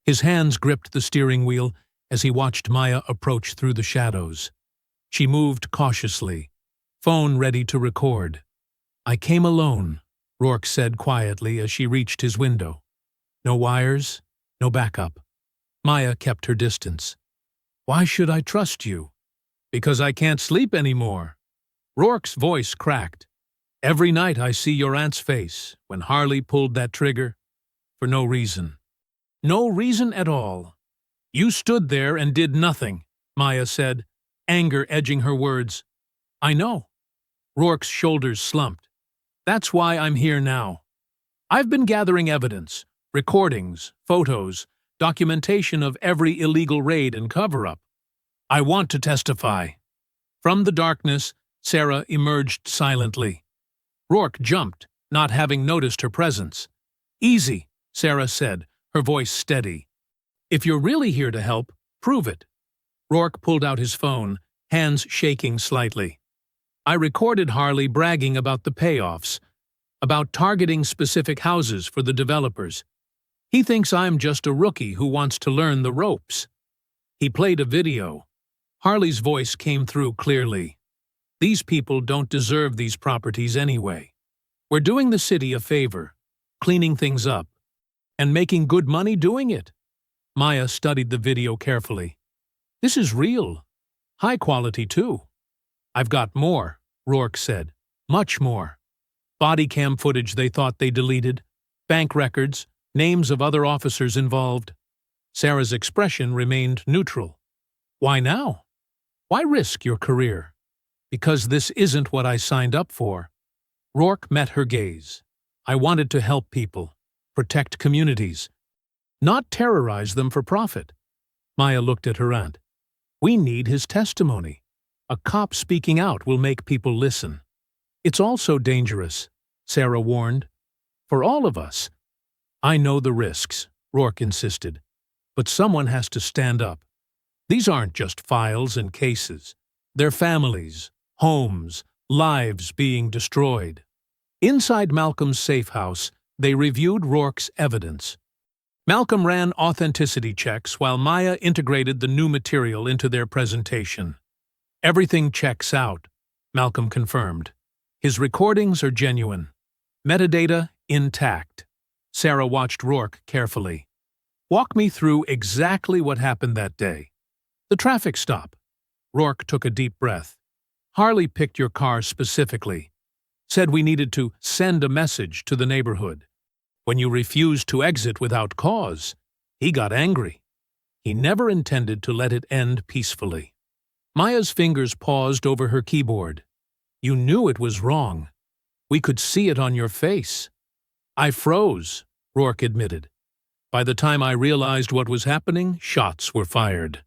His hands gripped the steering wheel as he watched Maya approach through the shadows. She moved cautiously, phone ready to record. "I came alone," Rourke said quietly as she reached his window. "No wires, no backup." Maya kept her distance. "Why should I trust you?" "Because I can't sleep anymore." Rourke's voice cracked. "Every night I see your aunt's face when Harley pulled that trigger. For no reason. No reason at all. You stood there and did nothing," Maya said, anger edging her words. "I know." Rourke's shoulders slumped. "That's why I'm here now. I've been gathering evidence, recordings, photos, documentation of every illegal raid and cover-up. I want to testify." From the darkness, Sarah emerged silently. Rourke jumped, not having noticed her presence. "Easy," Sarah said, her voice steady. "If you're really here to help, prove it." Rourke pulled out his phone, hands shaking slightly. "I recorded Harley bragging about the payoffs, about targeting specific houses for the developers. He thinks I'm just a rookie who wants to learn the ropes." He played a video. Harley's voice came through clearly. "These people don't deserve these properties anyway. We're doing the city a favor, cleaning things up, and making good money doing it." Maya studied the video carefully. "This is real. High quality, too." "I've got more," Rourke said. "Much more. Body cam footage they thought they deleted, bank records, names of other officers involved." Sarah's expression remained neutral. "Why now? Why risk your career?" "Because this isn't what I signed up for." Rourke met her gaze. "I wanted to help people, protect communities, not terrorize them for profit." Maya looked at her aunt. "We need his testimony. A cop speaking out will make people listen." "It's also dangerous," Sarah warned. "For all of us." "I know the risks," Rourke insisted. "But someone has to stand up. These aren't just files and cases. They're families, homes, lives being destroyed." Inside Malcolm's safe house, they reviewed Rourke's evidence. Malcolm ran authenticity checks while Maya integrated the new material into their presentation. "Everything checks out," Malcolm confirmed. "His recordings are genuine. Metadata intact." Sarah watched Rourke carefully. "Walk me through exactly what happened that day." "The traffic stop." Rourke took a deep breath. "Harley picked your car specifically. Said we needed to send a message to the neighborhood. When you refused to exit without cause, he got angry. He never intended to let it end peacefully." Maya's fingers paused over her keyboard. "You knew it was wrong. We could see it on your face." "I froze," Rourke admitted. "By the time I realized what was happening, shots were fired.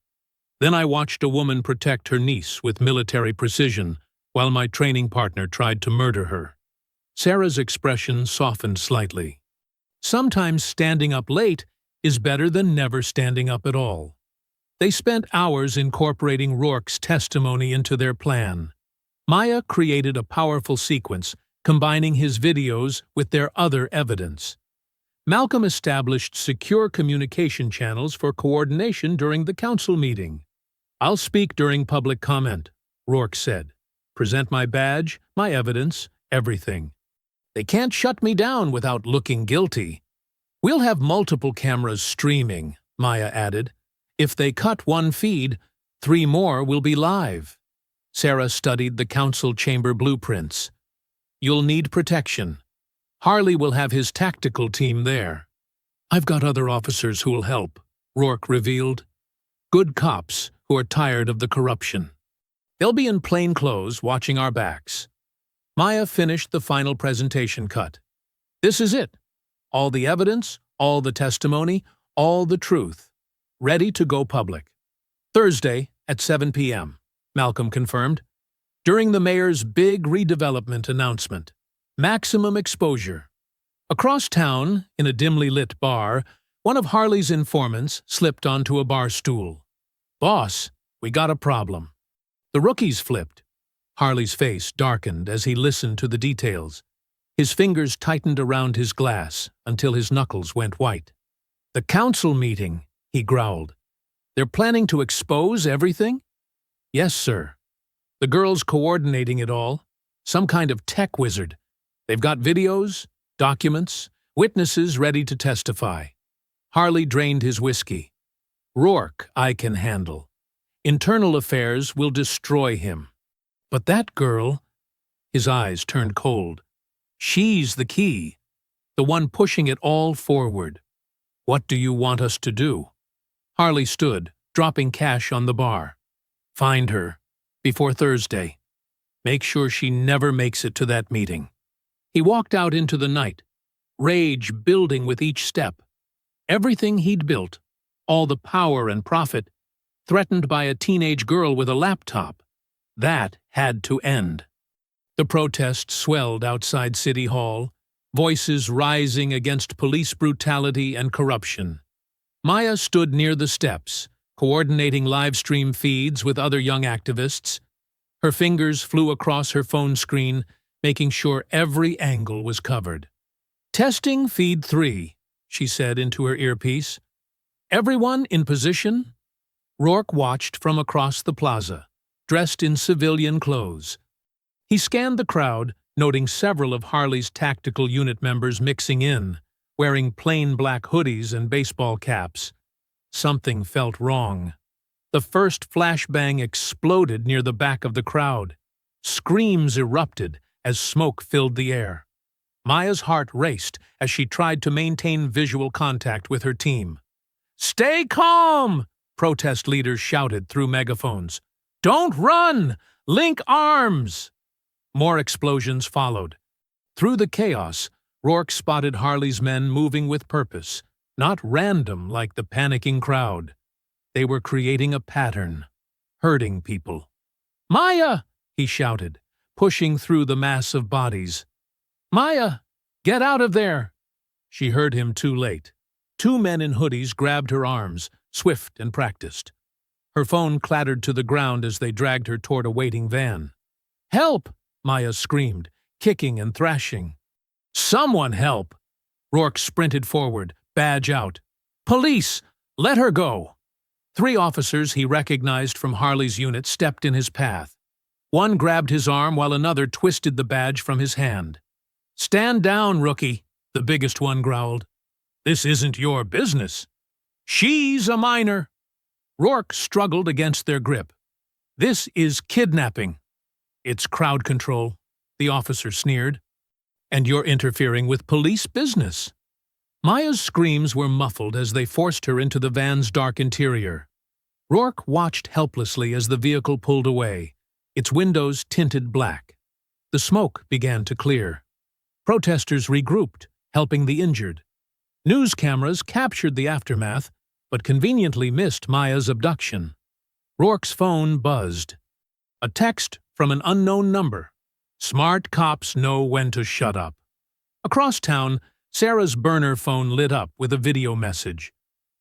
Then I watched a woman protect her niece with military precision while my training partner tried to murder her." Sarah's expression softened slightly. "Sometimes standing up late is better than never standing up at all." They spent hours incorporating Rourke's testimony into their plan. Maya created a powerful sequence, combining his videos with their other evidence. Malcolm established secure communication channels for coordination during the council meeting. "I'll speak during public comment," Rourke said. "Present my badge, my evidence, everything. They can't shut me down without looking guilty." "We'll have multiple cameras streaming," Maya added. "If they cut one feed, 3 more will be live." Sarah studied the council chamber blueprints. "You'll need protection. Harley will have his tactical team there." "I've got other officers who will help," Rourke revealed. "Good cops who are tired of the corruption. They'll be in plain clothes watching our backs." Maya finished the final presentation cut. "This is it. All the evidence, all the testimony, all the truth. Ready to go public. Thursday at 7 p.m., Malcolm confirmed. During the mayor's big redevelopment announcement. Maximum exposure. Across town, in a dimly lit bar, one of Harley's informants slipped onto a bar stool. "Boss, we got a problem." The rookies flipped. Harley's face darkened as he listened to the details. His fingers tightened around his glass until his knuckles went white. "The council meeting," he growled. "They're planning to expose everything?" "Yes, sir. The girl's coordinating it all. Some kind of tech wizard. They've got videos, documents, witnesses ready to testify. Harley drained his whiskey. Rourke, I can handle. Internal affairs will destroy him. But that girl, his eyes turned cold. She's the key, the one pushing it all forward. What do you want us to do? Harley stood, dropping cash on the bar. Find her, before Thursday. Make sure she never makes it to that meeting. He walked out into the night, rage building with each step. Everything he'd built, all the power and profit, threatened by a teenage girl with a laptop. That had to end. The protest swelled outside City Hall, voices rising against police brutality and corruption. Maya stood near the steps, coordinating live stream feeds with other young activists. Her fingers flew across her phone screen, making sure every angle was covered. Testing feed 3, she said into her earpiece. Everyone in position? Rourke watched from across the plaza, dressed in civilian clothes. He scanned the crowd, noting several of Harley's tactical unit members mixing in, wearing plain black hoodies and baseball caps. Something felt wrong. The first flashbang exploded near the back of the crowd. Screams erupted as smoke filled the air. Maya's heart raced as she tried to maintain visual contact with her team. "Stay calm!" protest leaders shouted through megaphones. "Don't run! Link arms!" More explosions followed. Through the chaos, Rourke spotted Harley's men moving with purpose, not random like the panicking crowd. They were creating a pattern, hurting people. "Maya!" he shouted, pushing through the mass of bodies. "Maya, get out of there!" She heard him too late. Two men in hoodies grabbed her arms, swift and practiced. Her phone clattered to the ground as they dragged her toward a waiting van. "Help!" Maya screamed, kicking and thrashing. "Someone help!" Rourke sprinted forward, badge out. "Police! Let her go!" 3 officers he recognized from Harley's unit stepped in his path. One grabbed his arm while another twisted the badge from his hand. "Stand down, rookie," the biggest one growled. "This isn't your business." "She's a minor." Rourke struggled against their grip. "This is kidnapping." "It's crowd control," the officer sneered. "And you're interfering with police business." Maya's screams were muffled as they forced her into the van's dark interior. Rourke watched helplessly as the vehicle pulled away, its windows tinted black. The smoke began to clear. Protesters regrouped, helping the injured. News cameras captured the aftermath, but conveniently missed Maya's abduction. Rourke's phone buzzed. A text from an unknown number. Smart cops know when to shut up. Across town, Sarah's burner phone lit up with a video message.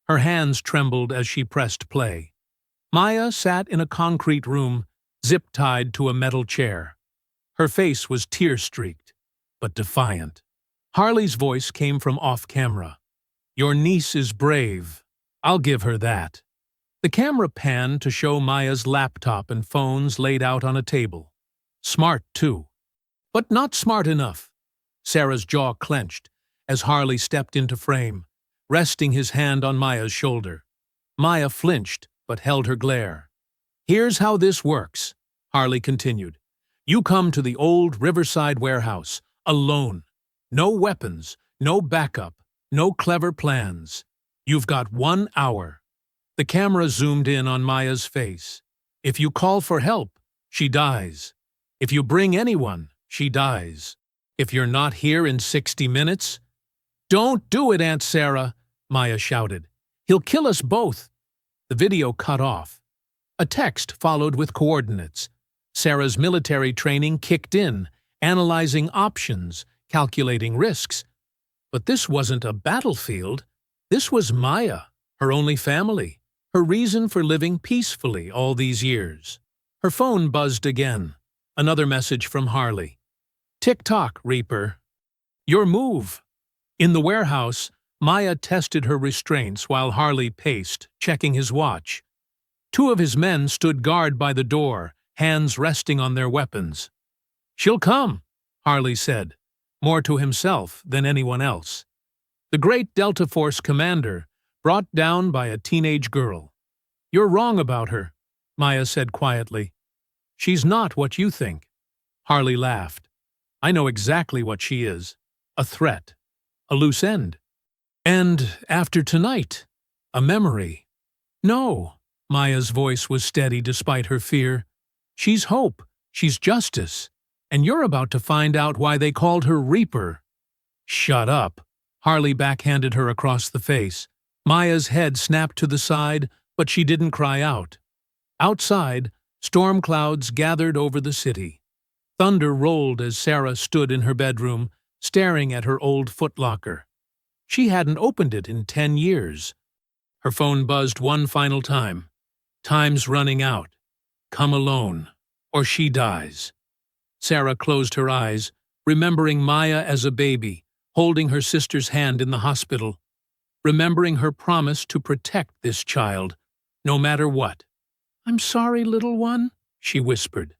Her hands trembled as she pressed play. Maya sat in a concrete room, zip-tied to a metal chair. Her face was tear-streaked, but defiant. Harley's voice came from off-camera. "Your niece is brave. I'll give her that." The camera panned to show Maya's laptop and phones laid out on a table. Smart, too. But not smart enough. Sarah's jaw clenched as Harley stepped into frame, resting his hand on Maya's shoulder. Maya flinched, but held her glare. "Here's how this works," Harley continued. "You come to the old Riverside warehouse, alone. No weapons, no backup, no clever plans. You've got 1 hour. The camera zoomed in on Maya's face. If you call for help, she dies. If you bring anyone, she dies. If you're not here in 60 minutes... "Don't do it, Aunt Sarah," Maya shouted. "He'll kill us both." The video cut off. A text followed with coordinates. Sarah's military training kicked in, analyzing options, calculating risks. But this wasn't a battlefield. This was Maya, her only family, her reason for living peacefully all these years. Her phone buzzed again. Another message from Harley. "Tick-tock, Reaper. Your move." In the warehouse, Maya tested her restraints while Harley paced, checking his watch. 2 of his men stood guard by the door, hands resting on their weapons. "She'll come," Harley said, more to himself than anyone else. The great Delta Force commander, brought down by a teenage girl. "You're wrong about her," Maya said quietly. "She's not what you think." Harley laughed. "I know exactly what she is. A threat. A loose end. And after tonight, a memory." "No," Maya's voice was steady despite her fear. "She's hope. She's justice. And you're about to find out why they called her Reaper." "Shut up," Harley backhanded her across the face. Maya's head snapped to the side, but she didn't cry out. Outside, storm clouds gathered over the city. Thunder rolled as Sarah stood in her bedroom, staring at her old footlocker. She hadn't opened it in 10 years. Her phone buzzed one final time. "Time's running out. Come alone, or she dies." Sarah closed her eyes, remembering Maya as a baby, holding her sister's hand in the hospital, remembering her promise to protect this child, no matter what. "I'm sorry, little one," she whispered.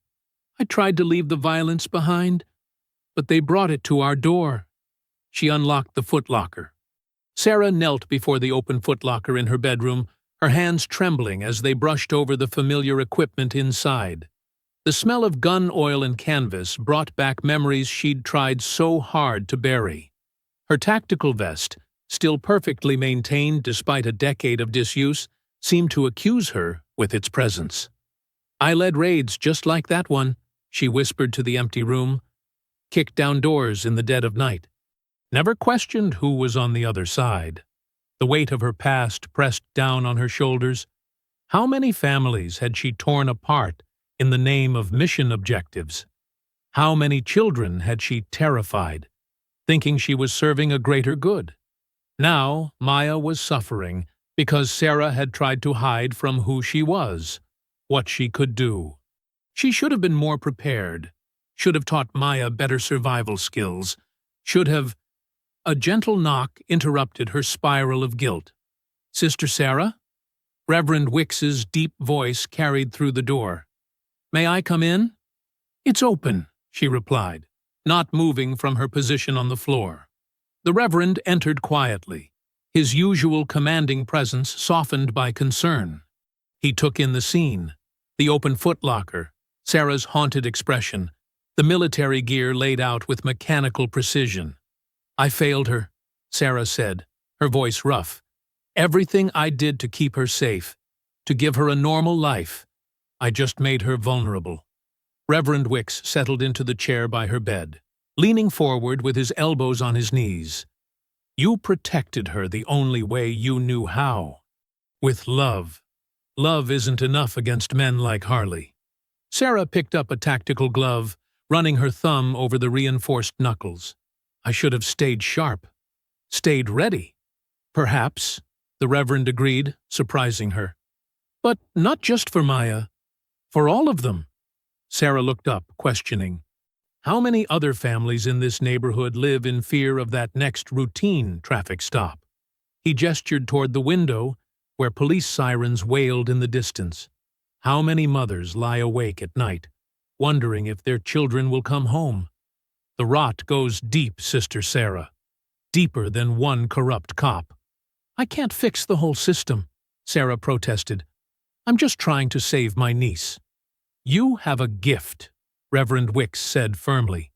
"I tried to leave the violence behind, but they brought it to our door." She unlocked the footlocker. Sarah knelt before the open footlocker in her bedroom, her hands trembling as they brushed over the familiar equipment inside. The smell of gun oil and canvas brought back memories she'd tried so hard to bury. Her tactical vest, still perfectly maintained despite a decade of disuse, seemed to accuse her with its presence. "I led raids just like that one," she whispered to the empty room. "Kicked down doors in the dead of night. Never questioned who was on the other side." The weight of her past pressed down on her shoulders. How many families had she torn apart in the name of mission objectives? How many children had she terrified, thinking she was serving a greater good? Now Maya was suffering because Sarah had tried to hide from who she was, what she could do. She should have been more prepared, should have taught Maya better survival skills, should have— A gentle knock interrupted her spiral of guilt. "Sister Sarah?" Reverend Wicks's deep voice carried through the door. "May I come in?" "It's open," she replied, not moving from her position on the floor. The Reverend entered quietly, his usual commanding presence softened by concern. He took in the scene, the open footlocker, Sarah's haunted expression, the military gear laid out with mechanical precision. "I failed her," Sarah said, her voice rough. "Everything I did to keep her safe, to give her a normal life, I just made her vulnerable." Reverend Wicks settled into the chair by her bed, leaning forward with his elbows on his knees. "You protected her the only way you knew how. With love. Love isn't enough against men like Harley." Sarah picked up a tactical glove, running her thumb over the reinforced knuckles. "I should have stayed sharp. Stayed ready." "Perhaps," the Reverend agreed, surprising her. "But not just for Maya. For all of them." Sarah looked up, questioning. How many other families in this neighborhood live in fear of that next routine traffic stop? He gestured toward the window, where police sirens wailed in the distance. How many mothers lie awake at night, wondering if their children will come home? The rot goes deep, Sister Sarah. Deeper than one corrupt cop. "I can't fix the whole system," Sarah protested. "I'm just trying to save my niece." "You have a gift," Reverend Wicks said firmly.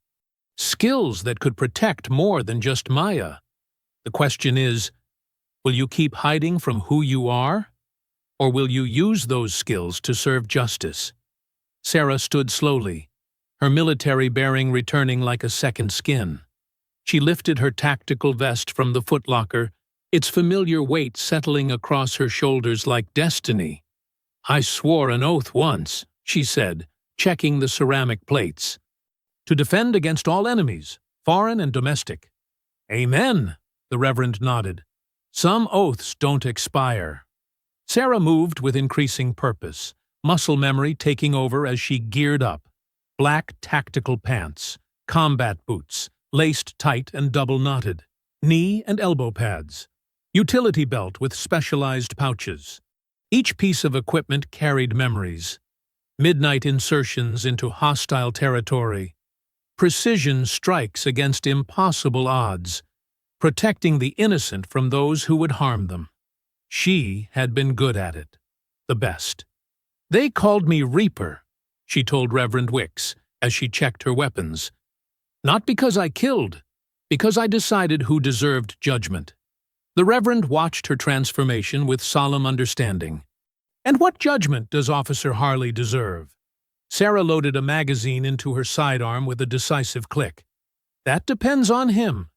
"Skills that could protect more than just Maya. The question is, will you keep hiding from who you are? Or will you use those skills to serve justice?" Sarah stood slowly, her military bearing returning like a second skin. She lifted her tactical vest from the footlocker, its familiar weight settling across her shoulders like destiny. "I swore an oath once," she said, checking the ceramic plates. "To defend against all enemies, foreign and domestic." "Amen," the Reverend nodded. "Some oaths don't expire." Sarah moved with increasing purpose, muscle memory taking over as she geared up. Black tactical pants, combat boots, laced tight and double-knotted, knee and elbow pads, utility belt with specialized pouches. Each piece of equipment carried memories. Midnight insertions into hostile territory, precision strikes against impossible odds, protecting the innocent from those who would harm them. She had been good at it, the best. "They called me Reaper," she told Reverend Wicks as she checked her weapons. "Not because I killed, because I decided who deserved judgment." The Reverend watched her transformation with solemn understanding. "And what judgment does Officer Harley deserve?" Sarah loaded a magazine into her sidearm with a decisive click. "That depends on him.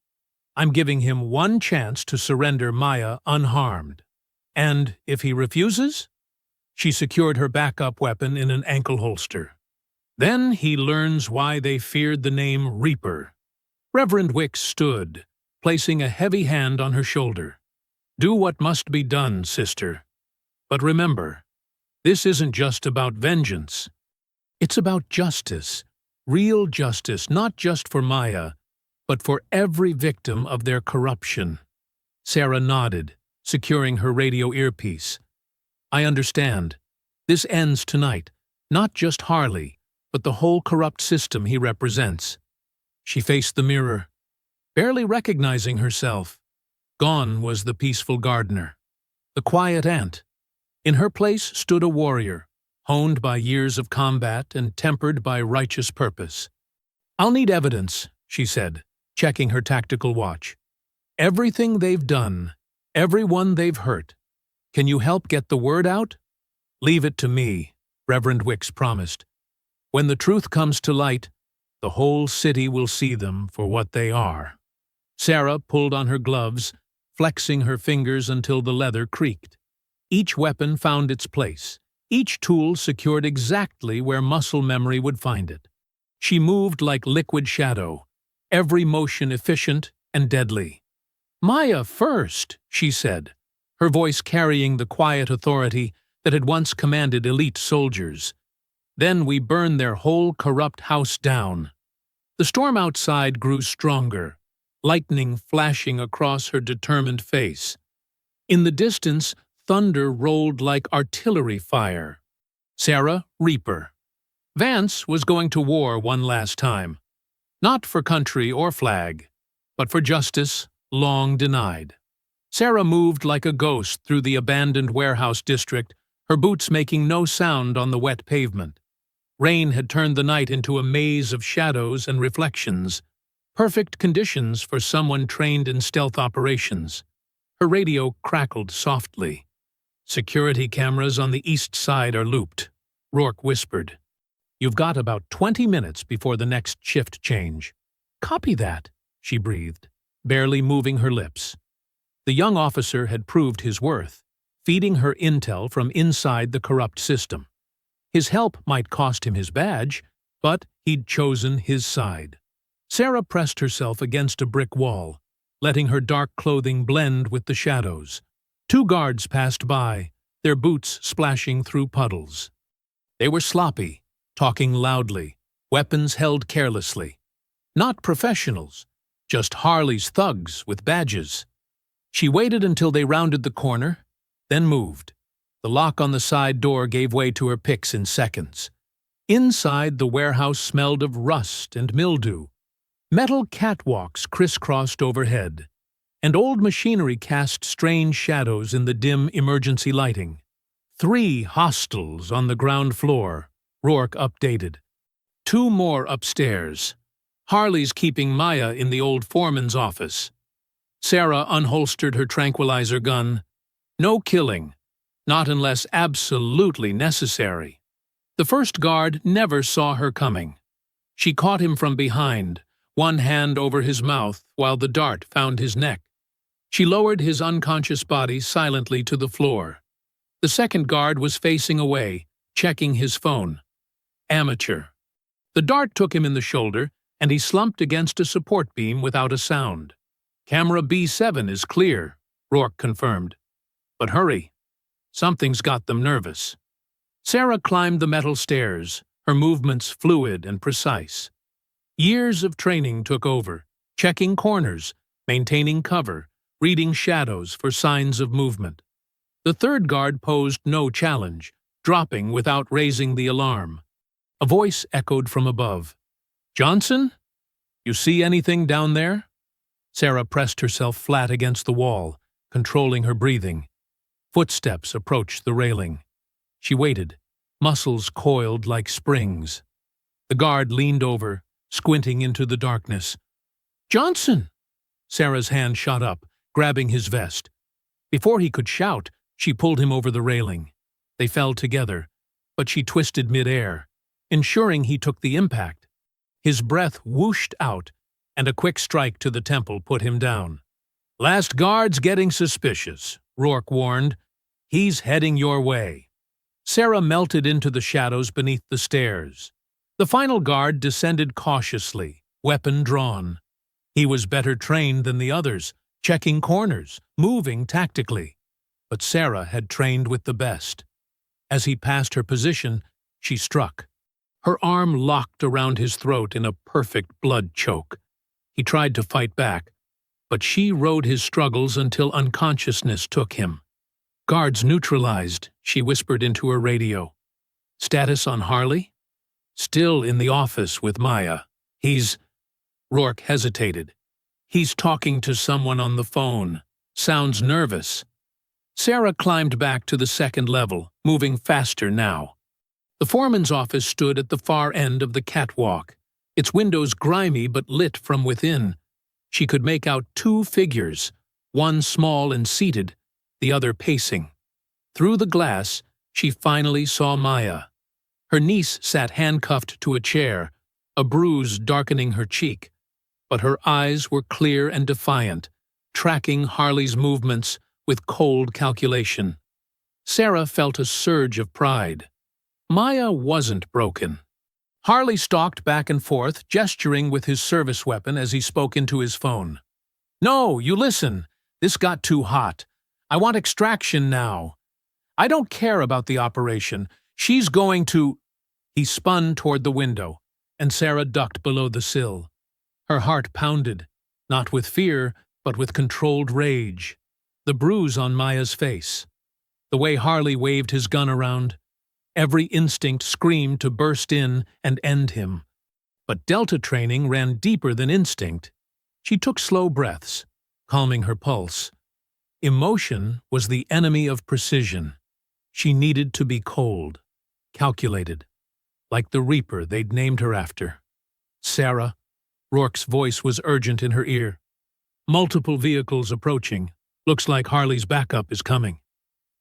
I'm giving him one chance to surrender Maya unharmed. And if he refuses?" She secured her backup weapon in an ankle holster. "Then he learns why they feared the name Reaper." Reverend Wicks stood, placing a heavy hand on her shoulder. "Do what must be done, sister. But remember, this isn't just about vengeance. It's about justice, real justice, not just for Maya, but for every victim of their corruption." Sarah nodded, securing her radio earpiece. "I understand. This ends tonight. Not just Harley, but the whole corrupt system he represents." She faced the mirror, barely recognizing herself. Gone was the peaceful gardener, the quiet aunt. In her place stood a warrior, honed by years of combat and tempered by righteous purpose. "I'll need evidence," she said, checking her tactical watch. "Everything they've done, everyone they've hurt. Can you help get the word out?" "Leave it to me," Reverend Wicks promised. "When the truth comes to light, the whole city will see them for what they are." Sarah pulled on her gloves, flexing her fingers until the leather creaked. Each weapon found its place, each tool secured exactly where muscle memory would find it. She moved like liquid shadow, every motion efficient and deadly. "Maya first," she said, her voice carrying the quiet authority that had once commanded elite soldiers. "Then we burn their whole corrupt house down." The storm outside grew stronger, lightning flashing across her determined face. In the distance, thunder rolled like artillery fire. Sarah, Reaper. Vance was going to war one last time. Not for country or flag, but for justice long denied. Sarah moved like a ghost through the abandoned warehouse district, her boots making no sound on the wet pavement. Rain had turned the night into a maze of shadows and reflections, perfect conditions for someone trained in stealth operations. Her radio crackled softly. "Security cameras on the east side are looped," Rourke whispered. "You've got about 20 minutes before the next shift change." "Copy that," she breathed, barely moving her lips. The young officer had proved his worth, feeding her intel from inside the corrupt system. His help might cost him his badge, but he'd chosen his side. Sarah pressed herself against a brick wall, letting her dark clothing blend with the shadows. 2 guards passed by, their boots splashing through puddles. They were sloppy, talking loudly, weapons held carelessly. Not professionals, just Harley's thugs with badges. She waited until they rounded the corner, then moved. The lock on the side door gave way to her picks in seconds. Inside, the warehouse smelled of rust and mildew. Metal catwalks crisscrossed overhead, and old machinery cast strange shadows in the dim emergency lighting. 3 hostels on the ground floor, Rourke updated. 2 more upstairs. Harley's keeping Maya in the old foreman's office. Sarah unholstered her tranquilizer gun. No killing. Not unless absolutely necessary. The first guard never saw her coming. She caught him from behind, one hand over his mouth while the dart found his neck. She lowered his unconscious body silently to the floor. The second guard was facing away, checking his phone. Amateur. The dart took him in the shoulder, and he slumped against a support beam without a sound. "Camera B7 is clear," Rourke confirmed. "But hurry. Something's got them nervous." Sarah climbed the metal stairs, her movements fluid and precise. Years of training took over, checking corners, maintaining cover, reading shadows for signs of movement. The third guard posed no challenge, dropping without raising the alarm. A voice echoed from above. "Johnson?" You see anything down there? Sarah pressed herself flat against the wall, controlling her breathing. Footsteps approached the railing. She waited, muscles coiled like springs. The guard leaned over, squinting into the darkness. "Johnson!" Sarah's hand shot up, grabbing his vest. Before he could shout, she pulled him over the railing. They fell together, but she twisted midair, ensuring he took the impact. His breath whooshed out, and a quick strike to the temple put him down. "Last guard's getting suspicious," Rourke warned. "He's heading your way." Sarah melted into the shadows beneath the stairs. The final guard descended cautiously, weapon drawn. He was better trained than the others, checking corners, moving tactically. But Sarah had trained with the best. As he passed her position, she struck. Her arm locked around his throat in a perfect blood choke. He tried to fight back, but she rode his struggles until unconsciousness took him. "Guards neutralized," she whispered into her radio. "Status on Harley?" "Still in the office with Maya. He's—" Rourke hesitated. "He's talking to someone on the phone. Sounds nervous." Sarah climbed back to the second level, moving faster now. The foreman's office stood at the far end of the catwalk, its windows grimy but lit from within. She could make out two figures, one small and seated, the other pacing. Through the glass, she finally saw Maya. Her niece sat handcuffed to a chair, a bruise darkening her cheek, but her eyes were clear and defiant, tracking Harley's movements with cold calculation. Sarah felt a surge of pride. Maya wasn't broken. Harley stalked back and forth, gesturing with his service weapon as he spoke into his phone. "No, you listen. This got too hot. I want extraction now. I don't care about the operation. She's going to—" He spun toward the window, and Sarah ducked below the sill. Her heart pounded, not with fear, but with controlled rage. The bruise on Maya's face. The way Harley waved his gun around. Every instinct screamed to burst in and end him. But Delta training ran deeper than instinct. She took slow breaths, calming her pulse. Emotion was the enemy of precision. She needed to be cold, calculated, like the Reaper they'd named her after. "Sarah," Rourke's voice was urgent in her ear. "Multiple vehicles approaching. Looks like Harley's backup is coming."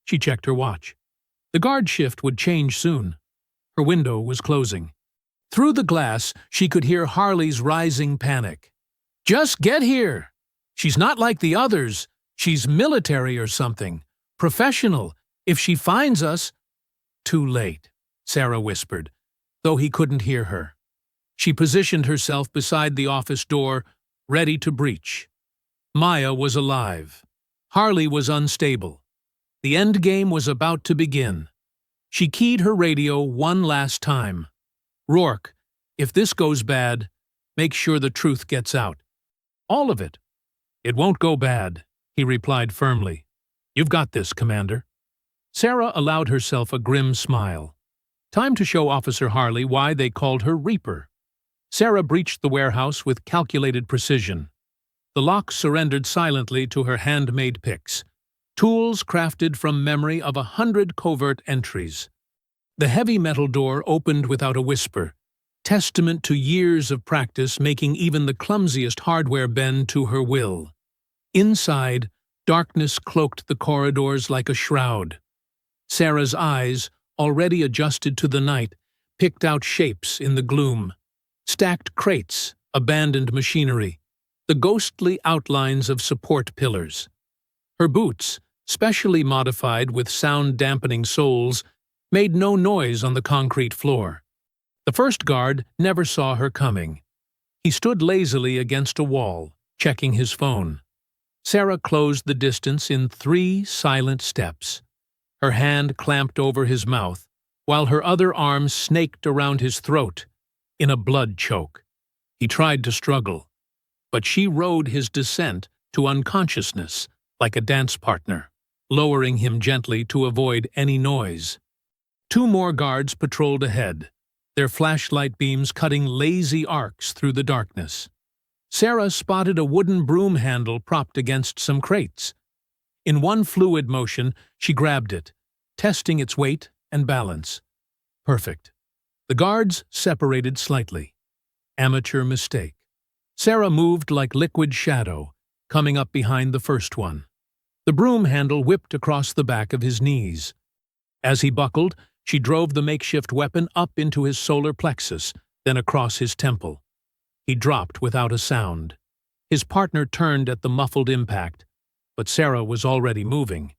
She checked her watch. The guard shift would change soon. Her window was closing. Through the glass, she could hear Harley's rising panic. "Just get here! She's not like the others. She's military or something. Professional. If she finds us—" "Too late," Sarah whispered, though he couldn't hear her. She positioned herself beside the office door, ready to breach. Maya was alive. Harley was unstable. The endgame was about to begin. She keyed her radio one last time. "Rourke, if this goes bad, make sure the truth gets out. All of it." "It won't go bad," he replied firmly. "You've got this, Commander." Sarah allowed herself a grim smile. Time to show Officer Harley why they called her Reaper. Sarah breached the warehouse with calculated precision. The lock surrendered silently to her handmade picks, tools crafted from memory of 100 covert entries. The heavy metal door opened without a whisper, testament to years of practice making even the clumsiest hardware bend to her will. Inside, darkness cloaked the corridors like a shroud. Sarah's eyes, already adjusted to the night, picked out shapes in the gloom. Stacked crates, abandoned machinery, the ghostly outlines of support pillars. Her boots, specially modified with sound-dampening soles, made no noise on the concrete floor. The first guard never saw her coming. He stood lazily against a wall, checking his phone. Sarah closed the distance in 3 silent steps. Her hand clamped over his mouth, while her other arm snaked around his throat, in a blood choke. He tried to struggle, but she rode his descent to unconsciousness like a dance partner, lowering him gently to avoid any noise. 2 more guards patrolled ahead, their flashlight beams cutting lazy arcs through the darkness. Sarah spotted a wooden broom handle propped against some crates. In one fluid motion, she grabbed it, testing its weight and balance. Perfect. The guards separated slightly. Amateur mistake. Sarah moved like liquid shadow, coming up behind the first one. The broom handle whipped across the back of his knees. As he buckled, she drove the makeshift weapon up into his solar plexus, then across his temple. He dropped without a sound. His partner turned at the muffled impact, but Sarah was already moving.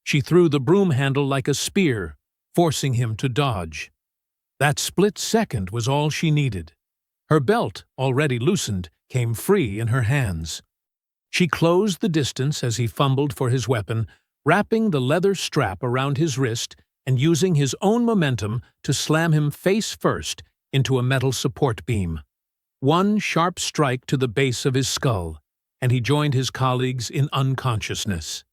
She threw the broom handle like a spear, forcing him to dodge. That split second was all she needed. Her belt, already loosened, came free in her hands. She closed the distance as he fumbled for his weapon, wrapping the leather strap around his wrist and using his own momentum to slam him face first into a metal support beam. One sharp strike to the base of his skull, and he joined his colleagues in unconsciousness.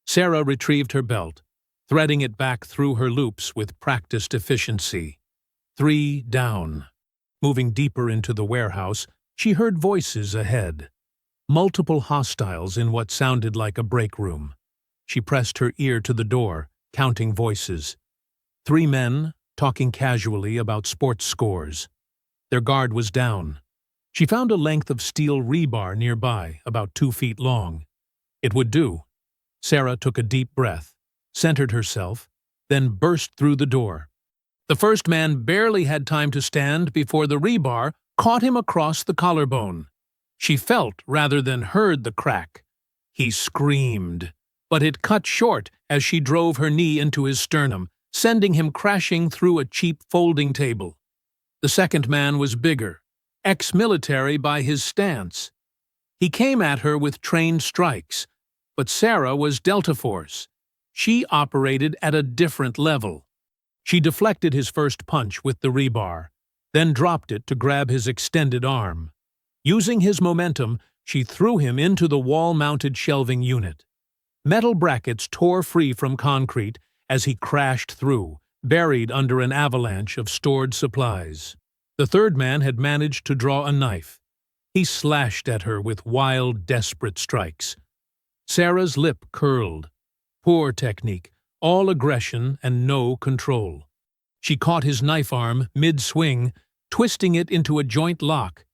Sarah retrieved her belt, threading it back through her loops with practiced efficiency. 3 down. Moving deeper into the warehouse, she heard voices ahead. Multiple hostiles in what sounded like a break room. She pressed her ear to the door, counting voices. 3 men, talking casually about sports scores. Their guard was down. She found a length of steel rebar nearby, about 2 feet long. It would do. Sarah took a deep breath, centered herself, then burst through the door. The first man barely had time to stand before the rebar caught him across the collarbone. She felt rather than heard the crack. He screamed, but it cut short as she drove her knee into his sternum, sending him crashing through a cheap folding table. The second man was bigger, ex-military by his stance. He came at her with trained strikes, but Sarah was Delta Force. She operated at a different level. She deflected his first punch with the rebar, then dropped it to grab his extended arm. Using his momentum, she threw him into the wall-mounted shelving unit. Metal brackets tore free from concrete as he crashed through, buried under an avalanche of stored supplies. The third man had managed to draw a knife. He slashed at her with wild, desperate strikes. Sarah's lip curled. Poor technique, all aggression and no control. She caught his knife arm mid-swing, twisting it into a joint lock.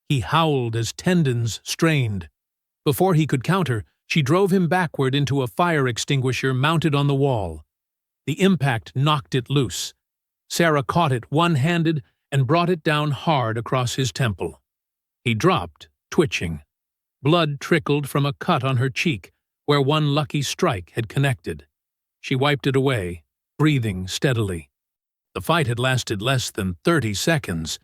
He howled as tendons strained. Before he could counter, she drove him backward into a fire extinguisher mounted on the wall. The impact knocked it loose. Sarah caught it one-handed and brought it down hard across his temple. He dropped, twitching. Blood trickled from a cut on her cheek, where one lucky strike had connected. She wiped it away, breathing steadily. The fight had lasted less than 30 seconds.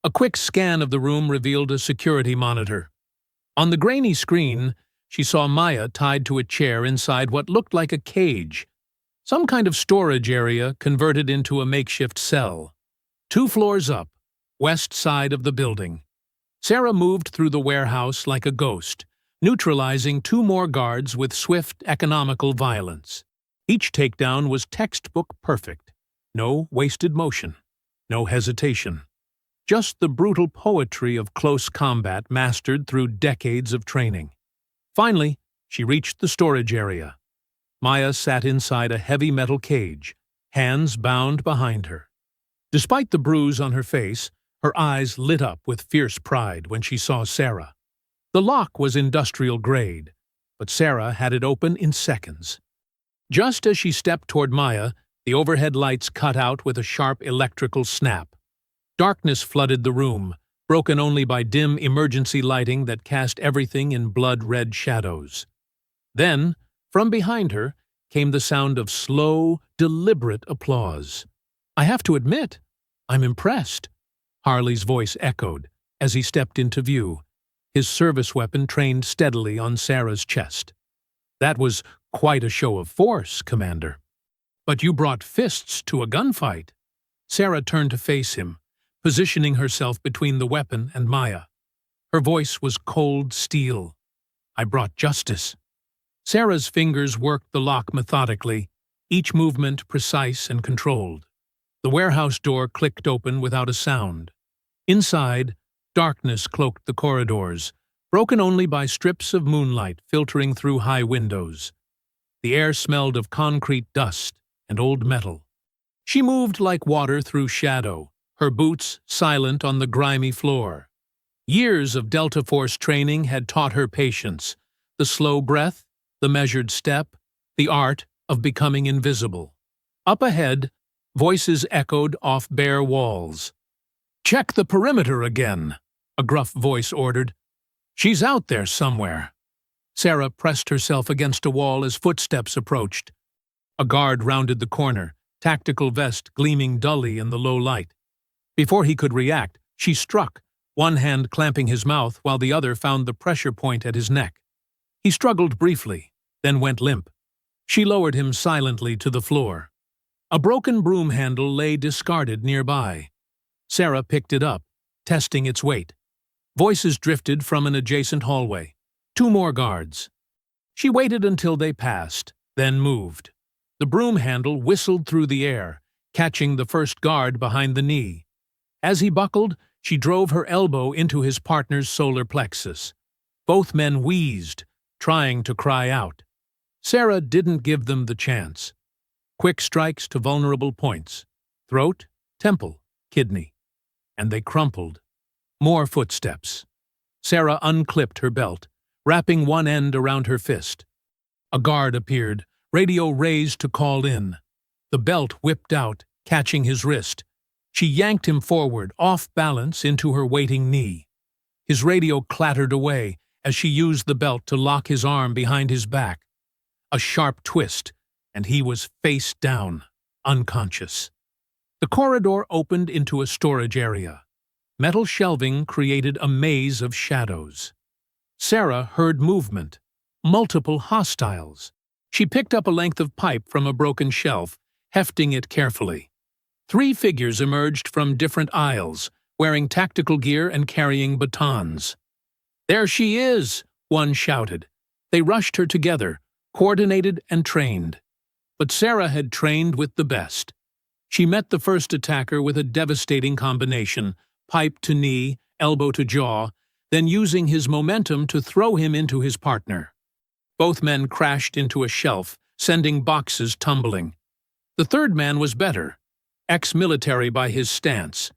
A quick scan of the room revealed a security monitor. On the grainy screen, she saw Maya tied to a chair inside what looked like a cage, some kind of storage area converted into a makeshift cell. 2 floors up, west side of the building. Sarah moved through the warehouse like a ghost, neutralizing 2 more guards with swift, economical violence. Each takedown was textbook perfect. No wasted motion, no hesitation. Just the brutal poetry of close combat mastered through decades of training. Finally, she reached the storage area. Maya sat inside a heavy metal cage, hands bound behind her. Despite the bruise on her face, her eyes lit up with fierce pride when she saw Sarah. The lock was industrial grade, but Sarah had it open in seconds. Just as she stepped toward Maya, the overhead lights cut out with a sharp electrical snap. Darkness flooded the room, broken only by dim emergency lighting that cast everything in blood-red shadows. Then, from behind her, came the sound of slow, deliberate applause. "I have to admit, I'm impressed," Harley's voice echoed as he stepped into view, his service weapon trained steadily on Sarah's chest. "That was quite a show of force, Commander." "But you brought fists to a gunfight." Sarah turned to face him, positioning herself between the weapon and Maya. Her voice was cold steel. "I brought justice." Sarah's fingers worked the lock methodically, each movement precise and controlled. The warehouse door clicked open without a sound. Inside, darkness cloaked the corridors, broken only by strips of moonlight filtering through high windows. The air smelled of concrete dust and old metal. She moved like water through shadow, her boots silent on the grimy floor. Years of Delta Force training had taught her patience, the slow breath, the measured step, the art of becoming invisible. Up ahead, voices echoed off bare walls. "Check the perimeter again," a gruff voice ordered. "She's out there somewhere." Sarah pressed herself against a wall as footsteps approached. A guard rounded the corner, tactical vest gleaming dully in the low light. Before he could react, she struck, one hand clamping his mouth while the other found the pressure point at his neck. He struggled briefly, then went limp. She lowered him silently to the floor. A broken broom handle lay discarded nearby. Sarah picked it up, testing its weight. Voices drifted from an adjacent hallway. 2 more guards. She waited until they passed, then moved. The broom handle whistled through the air, catching the first guard behind the knee. As he buckled, she drove her elbow into his partner's solar plexus. Both men wheezed, trying to cry out. Sarah didn't give them the chance. Quick strikes to vulnerable points: throat, temple, kidney. And they crumpled. More footsteps. Sarah unclipped her belt, wrapping one end around her fist. A guard appeared, radio raised to call in. The belt whipped out, catching his wrist. She yanked him forward, off balance, into her waiting knee. His radio clattered away as she used the belt to lock his arm behind his back. A sharp twist, and he was face down, unconscious. The corridor opened into a storage area. Metal shelving created a maze of shadows. Sarah heard movement, multiple hostiles. She picked up a length of pipe from a broken shelf, hefting it carefully. 3 figures emerged from different aisles, wearing tactical gear and carrying batons. "There she is!" one shouted. They rushed her together, coordinated and trained. But Sarah had trained with the best. She met the first attacker with a devastating combination: pipe to knee, elbow to jaw, then using his momentum to throw him into his partner. Both men crashed into a shelf, sending boxes tumbling. The third man was better, ex-military by his stance.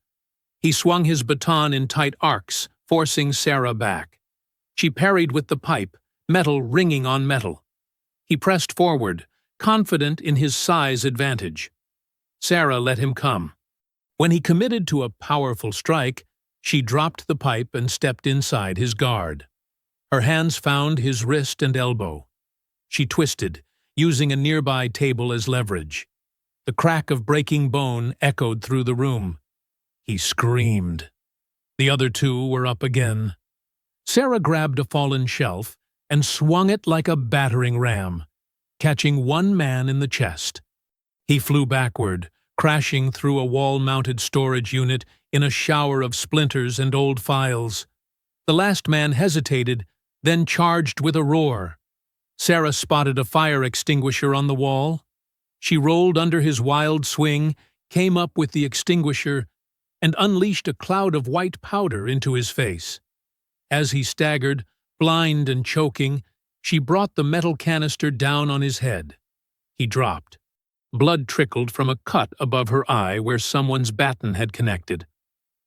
He swung his baton in tight arcs, forcing Sarah back. She parried with the pipe, metal ringing on metal. He pressed forward, confident in his size advantage. Sarah let him come. When he committed to a powerful strike, she dropped the pipe and stepped inside his guard. Her hands found his wrist and elbow. She twisted, using a nearby table as leverage. The crack of breaking bone echoed through the room. He screamed. The other 2 were up again. Sarah grabbed a fallen shelf and swung it like a battering ram, catching one man in the chest. He flew backward, crashing through a wall-mounted storage unit in a shower of splinters and old files. The last man hesitated, then charged with a roar. Sarah spotted a fire extinguisher on the wall. She rolled under his wild swing, came up with the extinguisher, and unleashed a cloud of white powder into his face. As he staggered, blind and choking, she brought the metal canister down on his head. He dropped. Blood trickled from a cut above her eye where someone's baton had connected.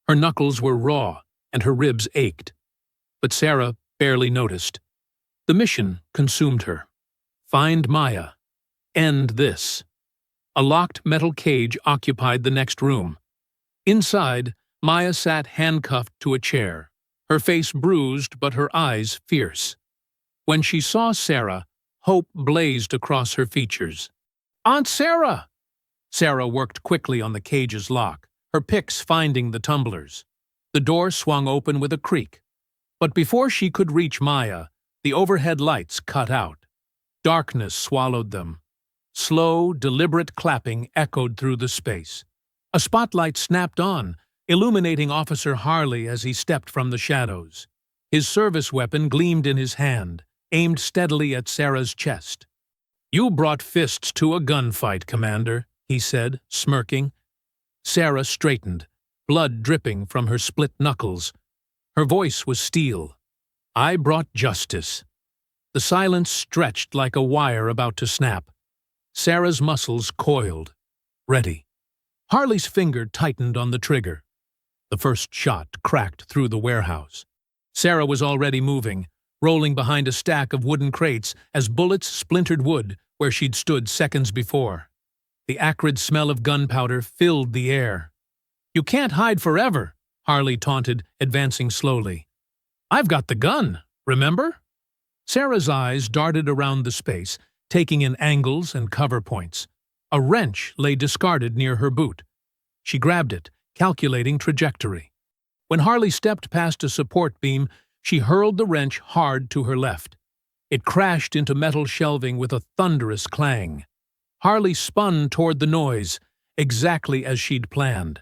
Her knuckles were raw, and her ribs ached. But Sarah barely noticed. The mission consumed her. Find Maya. End this. A locked metal cage occupied the next room. Inside, Maya sat handcuffed to a chair, her face bruised but her eyes fierce. When she saw Sarah, hope blazed across her features. "Aunt Sarah!" Sarah worked quickly on the cage's lock, her picks finding the tumblers. The door swung open with a creak. But before she could reach Maya, the overhead lights cut out. Darkness swallowed them. Slow, deliberate clapping echoed through the space. A spotlight snapped on, illuminating Officer Harley as he stepped from the shadows. His service weapon gleamed in his hand, aimed steadily at Sarah's chest. "You brought fists to a gunfight, Commander," he said, smirking. Sarah straightened, blood dripping from her split knuckles. Her voice was steel. I brought justice. The silence stretched like a wire about to snap. Sarah's muscles coiled. Ready. Harley's finger tightened on the trigger. The first shot cracked through the warehouse. Sarah was already moving, rolling behind a stack of wooden crates as bullets splintered wood where she'd stood seconds before. The acrid smell of gunpowder filled the air. "You can't hide forever," Harley taunted, advancing slowly. "I've got the gun, remember?" Sarah's eyes darted around the space, taking in angles and cover points. A wrench lay discarded near her boot. She grabbed it, calculating trajectory. When Harley stepped past a support beam, she hurled the wrench hard to her left. It crashed into metal shelving with a thunderous clang. Harley spun toward the noise, exactly as she'd planned.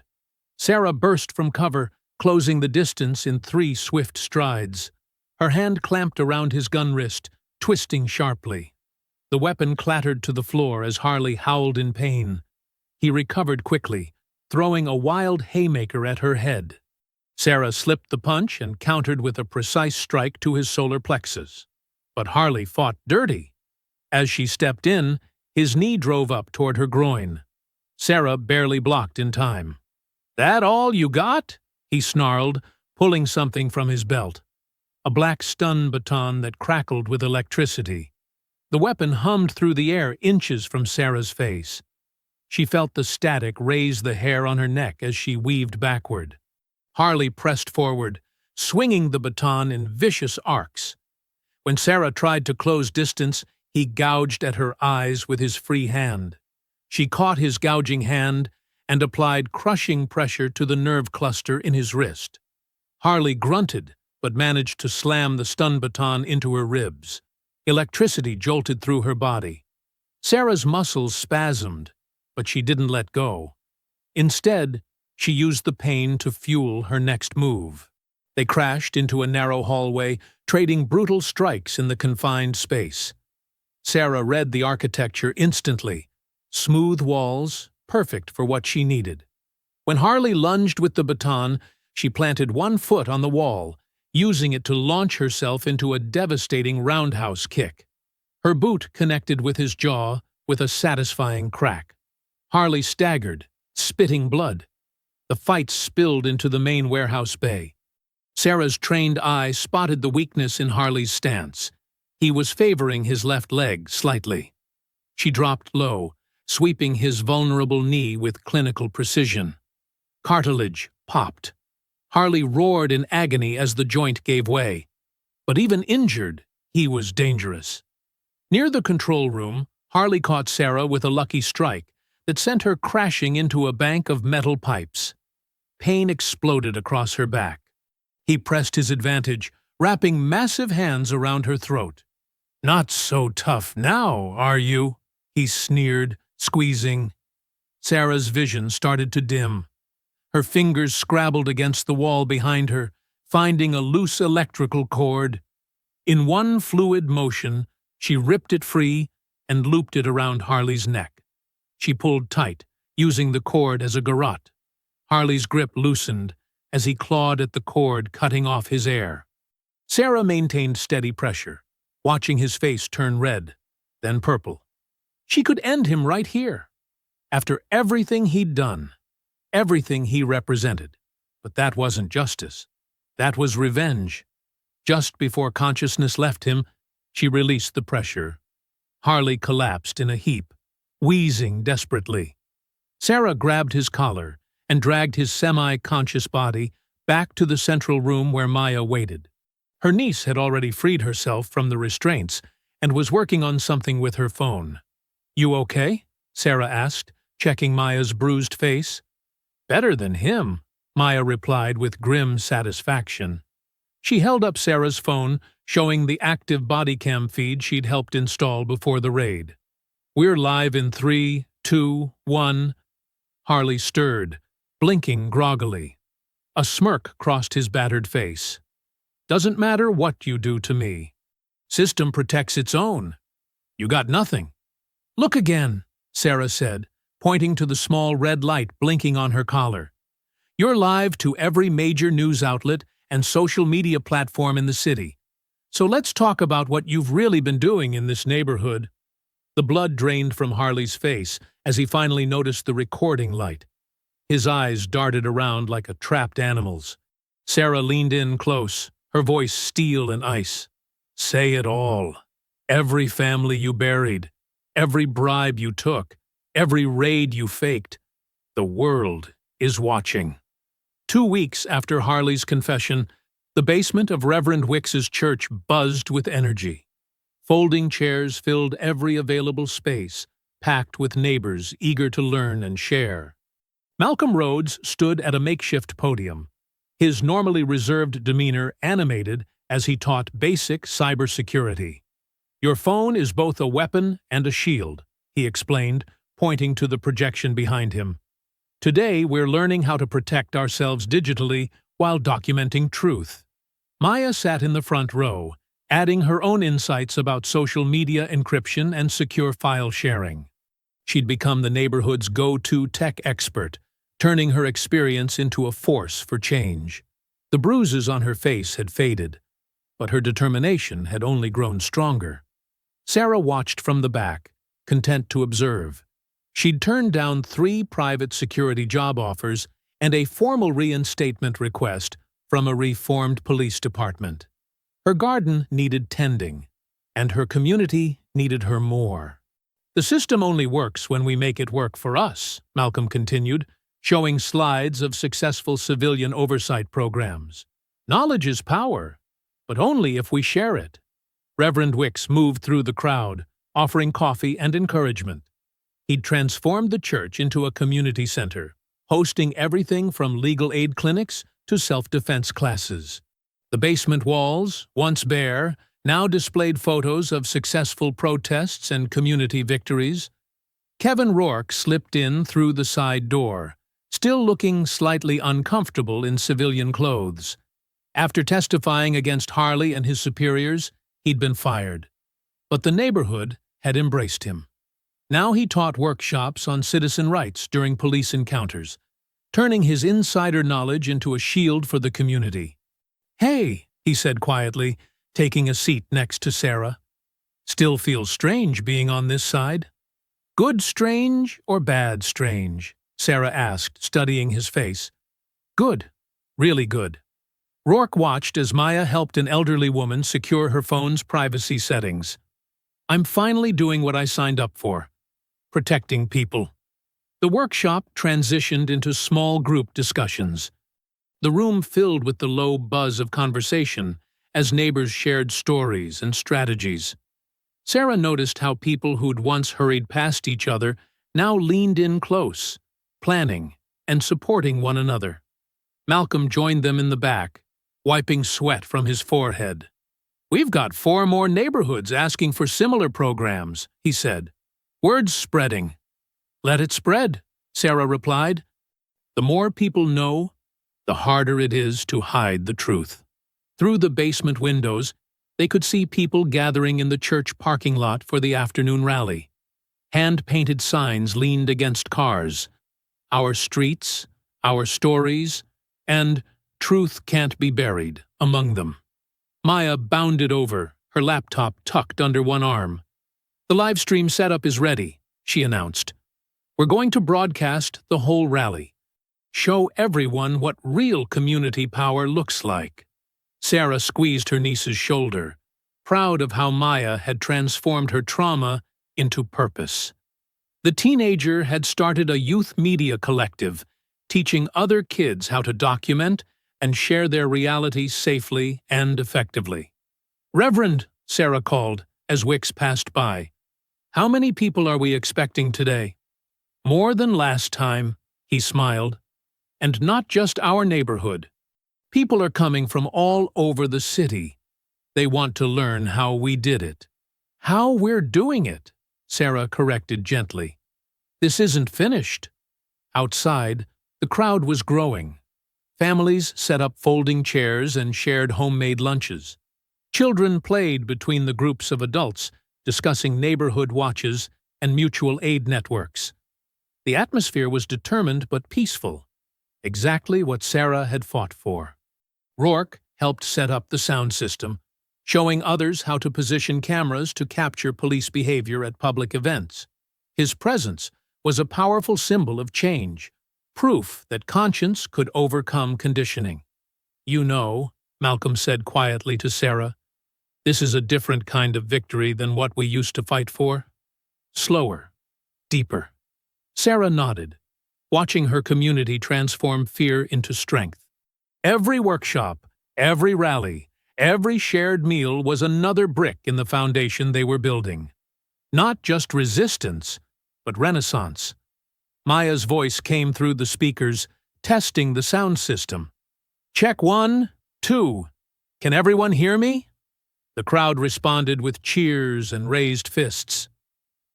Sarah burst from cover, closing the distance in 3 swift strides. Her hand clamped around his gun wrist, twisting sharply. The weapon clattered to the floor as Harley howled in pain. He recovered quickly, throwing a wild haymaker at her head. Sarah slipped the punch and countered with a precise strike to his solar plexus. But Harley fought dirty. As she stepped in, his knee drove up toward her groin. Sarah barely blocked in time. "That all you got?" he snarled, pulling something from his belt. A black stun baton that crackled with electricity. The weapon hummed through the air inches from Sarah's face. She felt the static raise the hair on her neck as she weaved backward. Harley pressed forward, swinging the baton in vicious arcs. When Sarah tried to close distance, he gouged at her eyes with his free hand. She caught his gouging hand and applied crushing pressure to the nerve cluster in his wrist. Harley grunted, but managed to slam the stun baton into her ribs. Electricity jolted through her body. Sarah's muscles spasmed, but she didn't let go. Instead, she used the pain to fuel her next move. They crashed into a narrow hallway, trading brutal strikes in the confined space. Sarah read the architecture instantly. Smooth walls, perfect for what she needed. When Harley lunged with the baton, she planted one foot on the wall, using it to launch herself into a devastating roundhouse kick. Her boot connected with his jaw with a satisfying crack. Harley staggered, spitting blood. The fight spilled into the main warehouse bay. Sarah's trained eye spotted the weakness in Harley's stance. He was favoring his left leg slightly. She dropped low, sweeping his vulnerable knee with clinical precision. Cartilage popped. Harley roared in agony as the joint gave way. But even injured, he was dangerous. Near the control room, Harley caught Sarah with a lucky strike that sent her crashing into a bank of metal pipes. Pain exploded across her back. He pressed his advantage, wrapping massive hands around her throat. "Not so tough now, are you?" he sneered, squeezing. Sarah's vision started to dim. Her fingers scrabbled against the wall behind her, finding a loose electrical cord. In one fluid motion, she ripped it free and looped it around Harley's neck. She pulled tight, using the cord as a garrote. Harley's grip loosened as he clawed at the cord, cutting off his air. Sarah maintained steady pressure, watching his face turn red, then purple. She could end him right here. After everything he'd done, everything he represented. But that wasn't justice. That was revenge. Just before consciousness left him, she released the pressure. Harley collapsed in a heap, wheezing desperately. Sarah grabbed his collar and dragged his semi-conscious body back to the central room where Maya waited. Her niece had already freed herself from the restraints and was working on something with her phone. "You okay?" Sarah asked, checking Maya's bruised face. "Better than him," Maya replied with grim satisfaction. She held up Sarah's phone, showing the active body cam feed she'd helped install before the raid. "We're live in 3, 2, 1. Harley stirred, blinking groggily. A smirk crossed his battered face. "Doesn't matter what you do to me. System protects its own. You got nothing." "Look again," Sarah said, pointing to the small red light blinking on her collar. "You're live to every major news outlet and social media platform in the city. So let's talk about what you've really been doing in this neighborhood. The blood drained from Harley's face as he finally noticed the recording light. His eyes darted around like a trapped animal's. Sarah leaned in close, her voice steel and ice. Say it all. Every family you buried, every bribe you took, every raid you faked. The world is watching. 2 weeks after Harley's confession, the basement of Reverend Wicks's church buzzed with energy. Folding chairs filled every available space, packed with neighbors eager to learn and share. Malcolm Rhodes stood at a makeshift podium, his normally reserved demeanor animated as he taught basic cybersecurity. Your phone is both a weapon and a shield, he explained, pointing to the projection behind him. Today, we're learning how to protect ourselves digitally while documenting truth. Maya sat in the front row, adding her own insights about social media encryption and secure file sharing. She'd become the neighborhood's go-to tech expert, turning her experience into a force for change. The bruises on her face had faded, but her determination had only grown stronger. Sarah watched from the back, content to observe. She'd turned down 3 private security job offers and a formal reinstatement request from a reformed police department. Her garden needed tending, and her community needed her more. The system only works when we make it work for us, Malcolm continued, showing slides of successful civilian oversight programs. Knowledge is power, but only if we share it. Reverend Wicks moved through the crowd, offering coffee and encouragement. He'd transformed the church into a community center, hosting everything from legal aid clinics to self-defense classes. The basement walls, once bare, now displayed photos of successful protests and community victories. Kevin Rourke slipped in through the side door, still looking slightly uncomfortable in civilian clothes. After testifying against Harley and his superiors, he'd been fired. But the neighborhood had embraced him. Now he taught workshops on citizen rights during police encounters, turning his insider knowledge into a shield for the community. "Hey," he said quietly, taking a seat next to Sarah. "Still feels strange being on this side?" "Good strange or bad strange?" Sarah asked, studying his face. "Good. Really good." Rourke watched as Maya helped an elderly woman secure her phone's privacy settings. "I'm finally doing what I signed up for. Protecting people." The workshop transitioned into small group discussions. The room filled with the low buzz of conversation as neighbors shared stories and strategies. Sarah noticed how people who'd once hurried past each other now leaned in close, planning and supporting one another. Malcolm joined them in the back, wiping sweat from his forehead. "We've got 4 more neighborhoods asking for similar programs," he said. "Word's spreading." "Let it spread," Sarah replied. "The more people know, the harder it is to hide the truth." Through the basement windows, they could see people gathering in the church parking lot for the afternoon rally. Hand-painted signs leaned against cars. "Our streets, our stories," and "Truth can't be buried" among them. Maya bounded over, her laptop tucked under one arm. "The live stream setup is ready," she announced. "We're going to broadcast the whole rally. Show everyone what real community power looks like." Sarah squeezed her niece's shoulder, proud of how Maya had transformed her trauma into purpose. The teenager had started a youth media collective, teaching other kids how to document and share their reality safely and effectively. "Reverend," Sarah called as Wicks passed by, "how many people are we expecting today?" "More than last time," he smiled. "And not just our neighborhood. People are coming from all over the city. They want to learn how we did it." "How we're doing it," Sarah corrected gently. "This isn't finished." Outside, the crowd was growing. Families set up folding chairs and shared homemade lunches. Children played between the groups of adults, discussing neighborhood watches and mutual aid networks. The atmosphere was determined but peaceful, exactly what Sarah had fought for. Rourke helped set up the sound system, showing others how to position cameras to capture police behavior at public events. His presence was a powerful symbol of change, proof that conscience could overcome conditioning. "You know," Malcolm said quietly to Sarah, "this is a different kind of victory than what we used to fight for." Slower, deeper. Sarah nodded, watching her community transform fear into strength. Every workshop, every rally, every shared meal was another brick in the foundation they were building. Not just resistance, but renaissance. Maya's voice came through the speakers, testing the sound system. "Check 1, 2. Can everyone hear me?" The crowd responded with cheers and raised fists.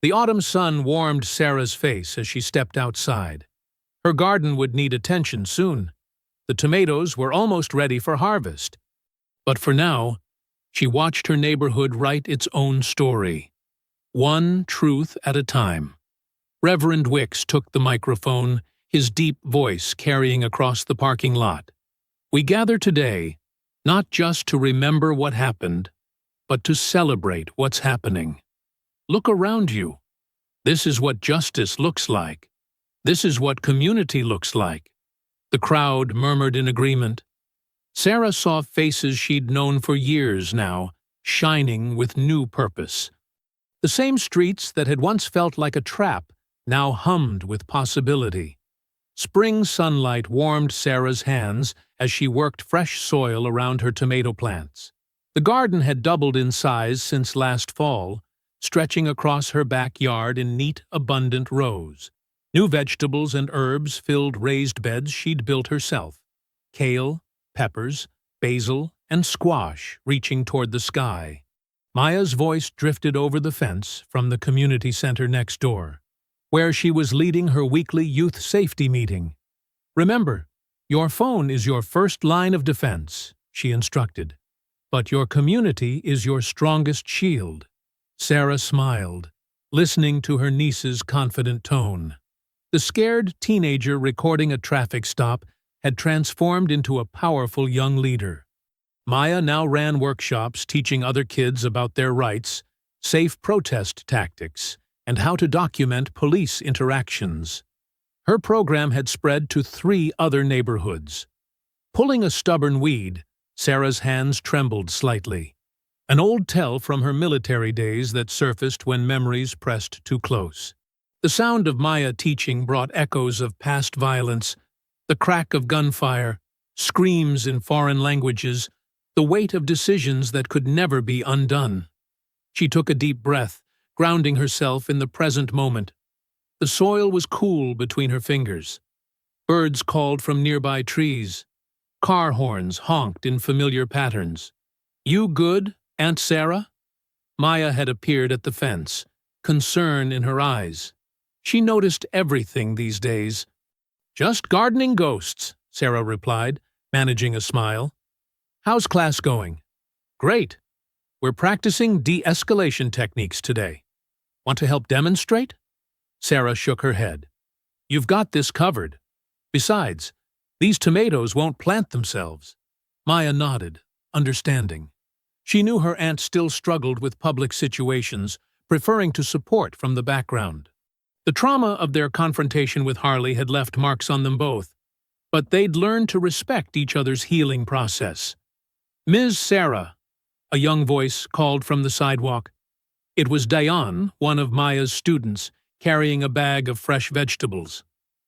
The autumn sun warmed Sarah's face as she stepped outside. Her garden would need attention soon. The tomatoes were almost ready for harvest. But for now, she watched her neighborhood write its own story, one truth at a time. Reverend Wicks took the microphone, his deep voice carrying across the parking lot. "We gather today, not just to remember what happened, but to celebrate what's happening. Look around you. This is what justice looks like. This is what community looks like." The crowd murmured in agreement. Sarah saw faces she'd known for years now, shining with new purpose. The same streets that had once felt like a trap now hummed with possibility. Spring sunlight warmed Sarah's hands as she worked fresh soil around her tomato plants. The garden had doubled in size since last fall, stretching across her backyard in neat, abundant rows. New vegetables and herbs filled raised beds she'd built herself. Kale, peppers, basil, and squash reaching toward the sky. Maya's voice drifted over the fence from the community center next door, where she was leading her weekly youth safety meeting. "Remember, your phone is your first line of defense," she instructed. "But your community is your strongest shield." Sarah smiled, listening to her niece's confident tone. The scared teenager recording a traffic stop had transformed into a powerful young leader. Maya now ran workshops teaching other kids about their rights, safe protest tactics, and how to document police interactions. Her program had spread to 3 other neighborhoods. Pulling a stubborn weed, Sarah's hands trembled slightly, an old tell from her military days that surfaced when memories pressed too close. The sound of Maya teaching brought echoes of past violence, the crack of gunfire, screams in foreign languages, the weight of decisions that could never be undone. She took a deep breath, grounding herself in the present moment. The soil was cool between her fingers. Birds called from nearby trees. Car horns honked in familiar patterns. "You good, Aunt Sarah?" Maya had appeared at the fence, concern in her eyes. She noticed everything these days. "Just gardening ghosts," Sarah replied, managing a smile. "How's class going?" "Great. We're practicing de-escalation techniques today. Want to help demonstrate?" Sarah shook her head. "You've got this covered. Besides, these tomatoes won't plant themselves." Maya nodded, understanding. She knew her aunt still struggled with public situations, preferring to support from the background. The trauma of their confrontation with Harley had left marks on them both, but they'd learned to respect each other's healing process. "Ms. Sarah," a young voice called from the sidewalk. It was Diane, one of Maya's students, carrying a bag of fresh vegetables.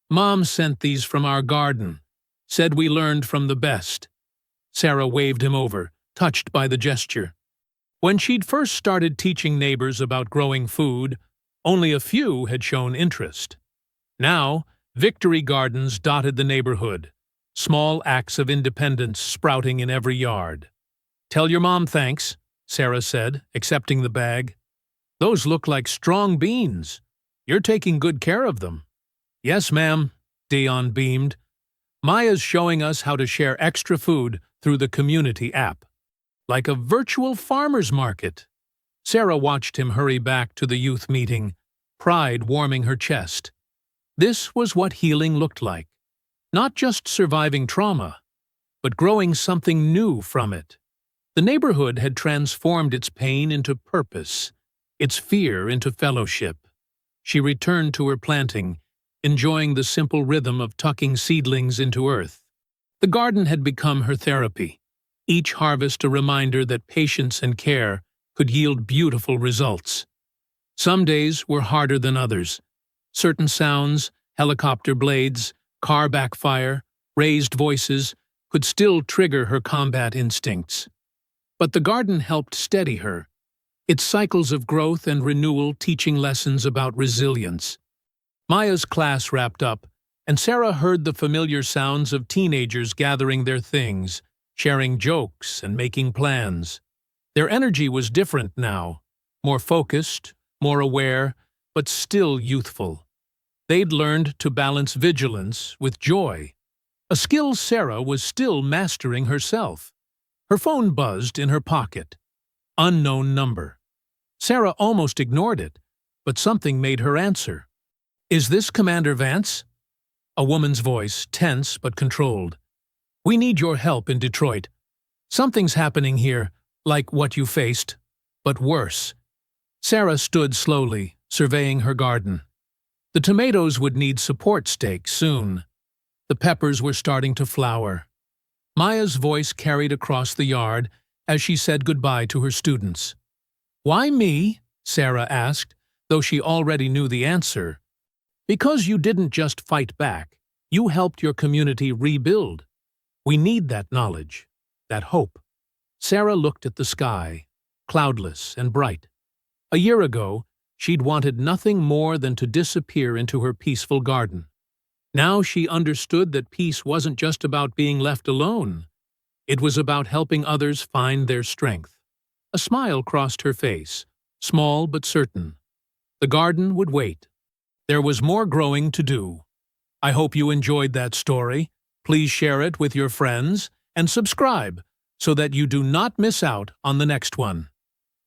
"Mom sent these from our garden. Said we learned from the best." Sarah waved him over, touched by the gesture. When she'd first started teaching neighbors about growing food, only a few had shown interest. Now, victory gardens dotted the neighborhood, small acts of independence sprouting in every yard. "Tell your mom thanks," Sarah said, accepting the bag. "Those look like strong beans. You're taking good care of them." "Yes, ma'am," Dion beamed. "Maya's showing us how to share extra food through the community app. Like a virtual farmer's market." Sarah watched him hurry back to the youth meeting, pride warming her chest. This was what healing looked like. Not just surviving trauma, but growing something new from it. The neighborhood had transformed its pain into purpose, its fear into fellowship. She returned to her planting, enjoying the simple rhythm of tucking seedlings into earth. The garden had become her therapy, each harvest a reminder that patience and care could yield beautiful results. Some days were harder than others. Certain sounds, helicopter blades, car backfire, raised voices, could still trigger her combat instincts. But the garden helped steady her, its cycles of growth and renewal teaching lessons about resilience. Maya's class wrapped up, and Sarah heard the familiar sounds of teenagers gathering their things, sharing jokes and making plans. Their energy was different now, more focused, more aware, but still youthful. They'd learned to balance vigilance with joy, a skill Sarah was still mastering herself. Her phone buzzed in her pocket. Unknown number. Sarah almost ignored it, but something made her answer. "Is this Commander Vance?" A woman's voice, tense but controlled. "We need your help in Detroit. Something's happening here, like what you faced, but worse." Sarah stood slowly, surveying her garden. The tomatoes would need support stakes soon. The peppers were starting to flower. Maya's voice carried across the yard as she said goodbye to her students. "Why me?" Sarah asked, though she already knew the answer. "Because you didn't just fight back. You helped your community rebuild. We need that knowledge, that hope." Sarah looked at the sky, cloudless and bright. A year ago, she'd wanted nothing more than to disappear into her peaceful garden. Now she understood that peace wasn't just about being left alone. It was about helping others find their strength. A smile crossed her face, small but certain. The garden would wait. There was more growing to do. I hope you enjoyed that story. Please share it with your friends and subscribe so that you do not miss out on the next one.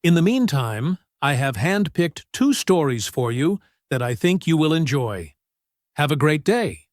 In the meantime, I have handpicked 2 stories for you that I think you will enjoy. Have a great day.